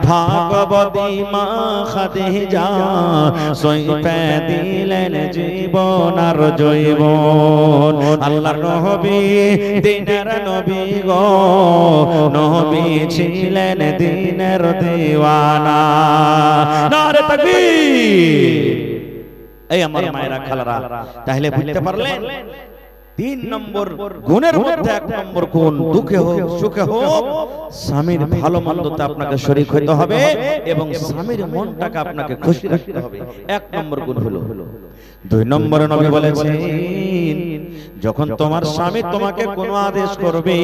ভাগবতী মা খাদিজা সইপে দিলেন জীবন আর জৈবন। আল্লাহর নবী দিনের নবী গো, নবী ছিলেন দিনের দেওয়ানা। নারে তাকবীর! এই আমার মায়েরা খালারা, তাহলে বুঝতে পারলেন 3 নম্বর গুণের মধ্যে 1 নম্বর গুণ, দুঃখে হোক সুখে হোক স্বামীর ভালো মন্দতে আপনাকে শরীক হতে হবে এবং স্বামীর মনটাকে আপনাকে খুশি রাখতে হবে। 1 নম্বর গুণ হলো। 2 নম্বরে নবী বলেছেন, যখন তোমার স্বামী তোমাকে কোনো আদেশ করবে,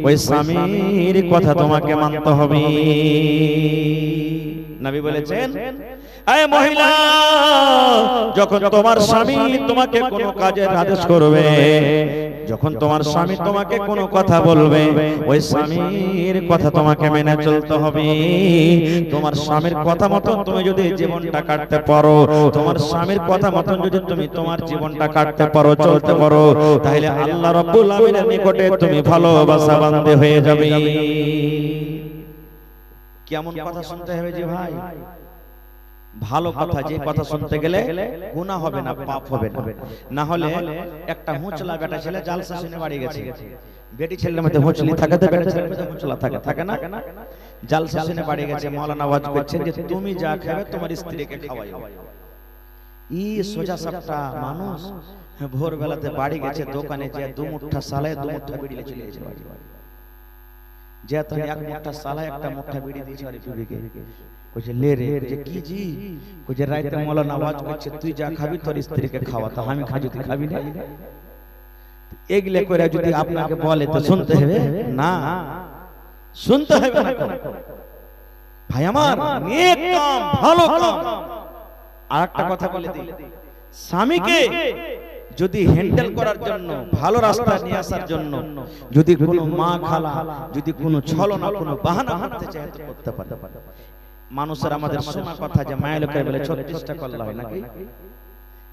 ওই স্বামীর কথা তোমাকে মানতে হবে। নবী বলেছেন, এই মহিলা, যখন তোমার স্বামী তোমাকে কোনো কাজের আদেশ করবে, যখন তোমার স্বামী তোমাকে কোনো কথা বলবে, ওই স্বামীর কথা তোমাকে মেনে চলতে হবে। তোমার স্বামীর কথা মতো তুমি যদি জীবনটা কাটতে পারো, তোমার স্বামীর কথা মতো যদি তুমি তোমার জীবনটা কাটতে পারো, চলতে পারো, তাহলে আল্লাহ রাব্বুল আলামিনের নিকটে তুমি ভালোবাসা বান্দে হয়ে যাবে। কেমন কথা শুনতে হবে যে ভাই? ভালো কথা, যে কথা শুনতে গেলে গুনাহ হবে না, পাপ হবে না। না হলে একটা হুঁচলা বেটা ছেলে জালসা শুনে বাড়ি গেছে, বেটি ছেলের মধ্যে হুঁচলি থাকে তো বেটা ছেলের মধ্যে হুঁচলা থাকে না? জালসা শুনে বাড়ি গেছে, মাওলানা ওয়াজ করছেন যে তুমি যা খাবে তোমার স্ত্রীকে খাওয়াইও। ই সোজা সাপটা মানুষ ভোর বেলাতে বাড়ি গেছে, দোকানে যে 2 মুঠা সালায় 2 মুঠা বিড়ি চলে গেছে বাড়ি। যে তুমি 1 মুঠা সালায় 1 মুঠা বিড়ি দিয়েছ আর বিবিকে কইছে লে রে, যে কি জি? কইছে রাতে মাওলানা আওয়াজ করছে তুই যা খাবি তোর স্ত্রীকে খাওয়া, তো আমি খাই, তুই খাবি না? এগলে কইরা যদি আপনাকে বলে তো শুনতে হবে না? শুনতে হবে না ভাই আমার, নেক কাম, ভালো কাম। আর একটা কথা বলে দিই, স্বামীকে যদি হ্যান্ডেল করার জন্য, ভালো রাস্তা নিয়ে আসার জন্য যদি কোনো মা খালা যদি কোনো ছলনা, কোনো বাহানা করতে চায় তো করতে পারে। মানুষের আমাদের শোনা কথা যে মায়ের লোকের বলে 36টা কল্লা হয় নাকি?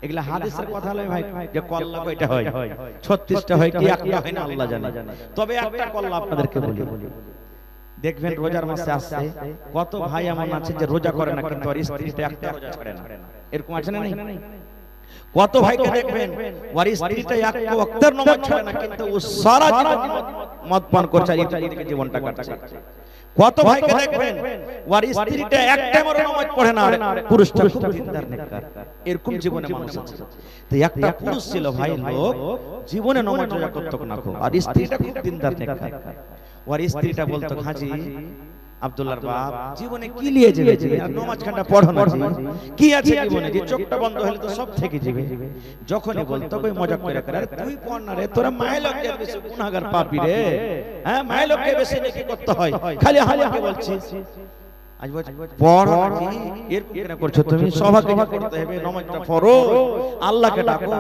এগুলা হাদিসের কথা নয় ভাই, যে কল্লা কয়টা হয়, 36টা হয় কি একটা হয় না আল্লাহ জানে। তবে একটা কল্লা আপনাদেরকে বলি, দেখবেন রোজার মাসে আসছে কত ভাই এমন আছে যে রোজা করে না কিন্তু আর স্ত্রীটা একটা রোজা ছাড়ে না, এরকম আছে না? নেই? কত ভাইকে দেখবেন ওর স্ত্রীটা এক ওয়াক্তের নামাজ ছাড়ে না কিন্তু ও সারা জীবন মদ পান করছে আর এদিকে জীবনটা কাটছে। কত ভাইকে দেখবেন ওর স্ত্রীটা এক টাইমের নামাজ পড়ে না, পুরুষটা খুব দিনদার নেককার, এরকম জীবনে মানুষ আছে। তো একটা পুরুষ ছিল ভাই লোক, জীবনে নামাজ রোজা করতো না, আর স্ত্রীটা খুব দিনদার নেককার। ওর স্ত্রীটা বলতো, হাজি আব্দুল্লাহর বাপ জীবনে কি নিয়ে যাবে, আর নামাজ খানটা পড়ো না, কি আছে জীবনে যে চোখটা বন্ধ হলে তো সব থেকে যাবে। যখনই বলতো কই মজা করে করে, আরে তুই পড় না রে, তোরা মায়ের লোককে বেশি গুনাহগার পাপী রে, হ্যাঁ মায়ের লোককে বেশি নেকি করতে হয়, খালি হালাকে বলছিস। আজ বল পড় নাকি এরকম কেন করছো তুমি, সবাইকে করতে হবে, নামাজটা পড়ো, আল্লাহকে ডাকো।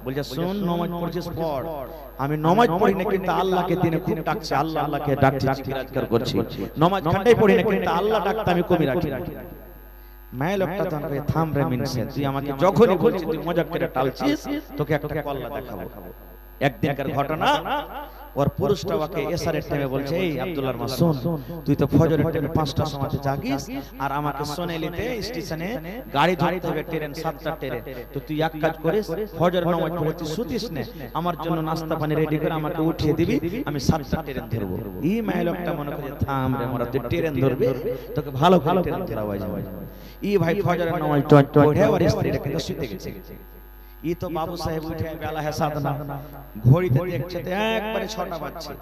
বলছে শুন, নামাজ পড়ছিস পড়, আমি নামাজ পড়ি না কিন্তু আল্লাহকে দিনে খুব ডাকছি, আল্লাহ আল্লাহকে ডাকছি, জিকির করছি, নামাজ খান্ডাই পড়ি না কিন্তু আল্লাহ ডাকতে আমি কমই রাখি। মায়ের লোকটা তখন কই থাম রে মিনসে, তুই আমাকে যখনই বলছিস তুই মজা করে টালছিস, তোকে একটা কল্লা দেখাবো। একদিনকার ঘটনা, ওর পুরুষটা ওকে এসারের টাইমে বলছে, এই আব্দুল্লাহর মা শুন, তুই তো ফজরের টাইমে 5টার সময় জাগিস, আর আমাকে সোনাইলিতে স্টেশনে গাড়ি ধরতে হবে, ট্রেন 7টার ট্রেন, তো তুই এক কাজ করিস, ফজরের নামাজ পড়ে তুই শুতিস না, আমার জন্য নাস্তা পানি রেডি করে আমাকে উঠিয়ে দিবি, আমি 7টার ট্রেন ধরবো। এই মায়ের লোকটা মনে করে থাম রে মোরা, তুই ট্রেন ধরবি, তোকে ভালো ভালো ট্রেন ধরাবো যাবে। এই ভাই ফজরের নামাজ পড়ে ওর স্ত্রীটা কিন্তু শুতে গেছে। ই তো বাবু সাহেব উঠে বেলা है 7 না, ঘড়িতে দেখছে তো একবারে 6টা বাজছে।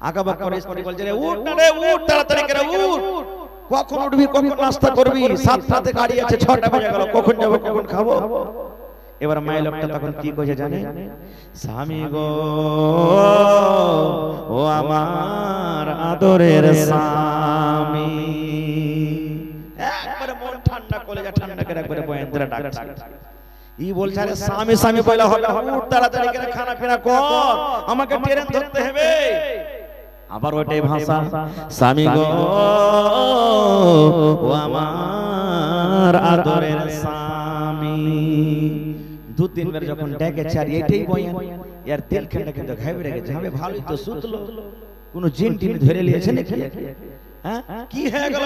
আগাবা করে স্ত্রী বলছে, রে উঠ না রে, উঠ তাড়াতাড়ি করে উঠ, কখন উঠবি, কখন নাস্তা করবি, 7টাতে গাড়ি আছে, 6টা বেজে গেল, কখন যাব কখন খাবো। এবার মায়ের লোকটা তখন কি কইছে জানে, স্বামী গো ও আমার আদরের স্বামী, একবারে মন ঠান্ডা, কলেজা ঠান্ডা করে একবারে বয়ানরা ডাকছে। ই বলছে, আরে স্বামী স্বামী বলে হবে না, উঠ তাড়াতাড়ি করে খানা পিনা কর, আমাকে ট্রেন ধরতে হবে। আবার ওইটাই ভাষা, স্বামী গো ও আমার আদরের স্বামী। 2-3 বার যখন ডেকেছে, আর এটাই বয়ান, এর তেলখানটা কিন্তু ঘাবড়ে গেছে, আমি ভালোই তো সুতলো, কোন জিন টিন ধরে নিয়েছে নাকি, হ্যাঁ কি হয়ে গেল।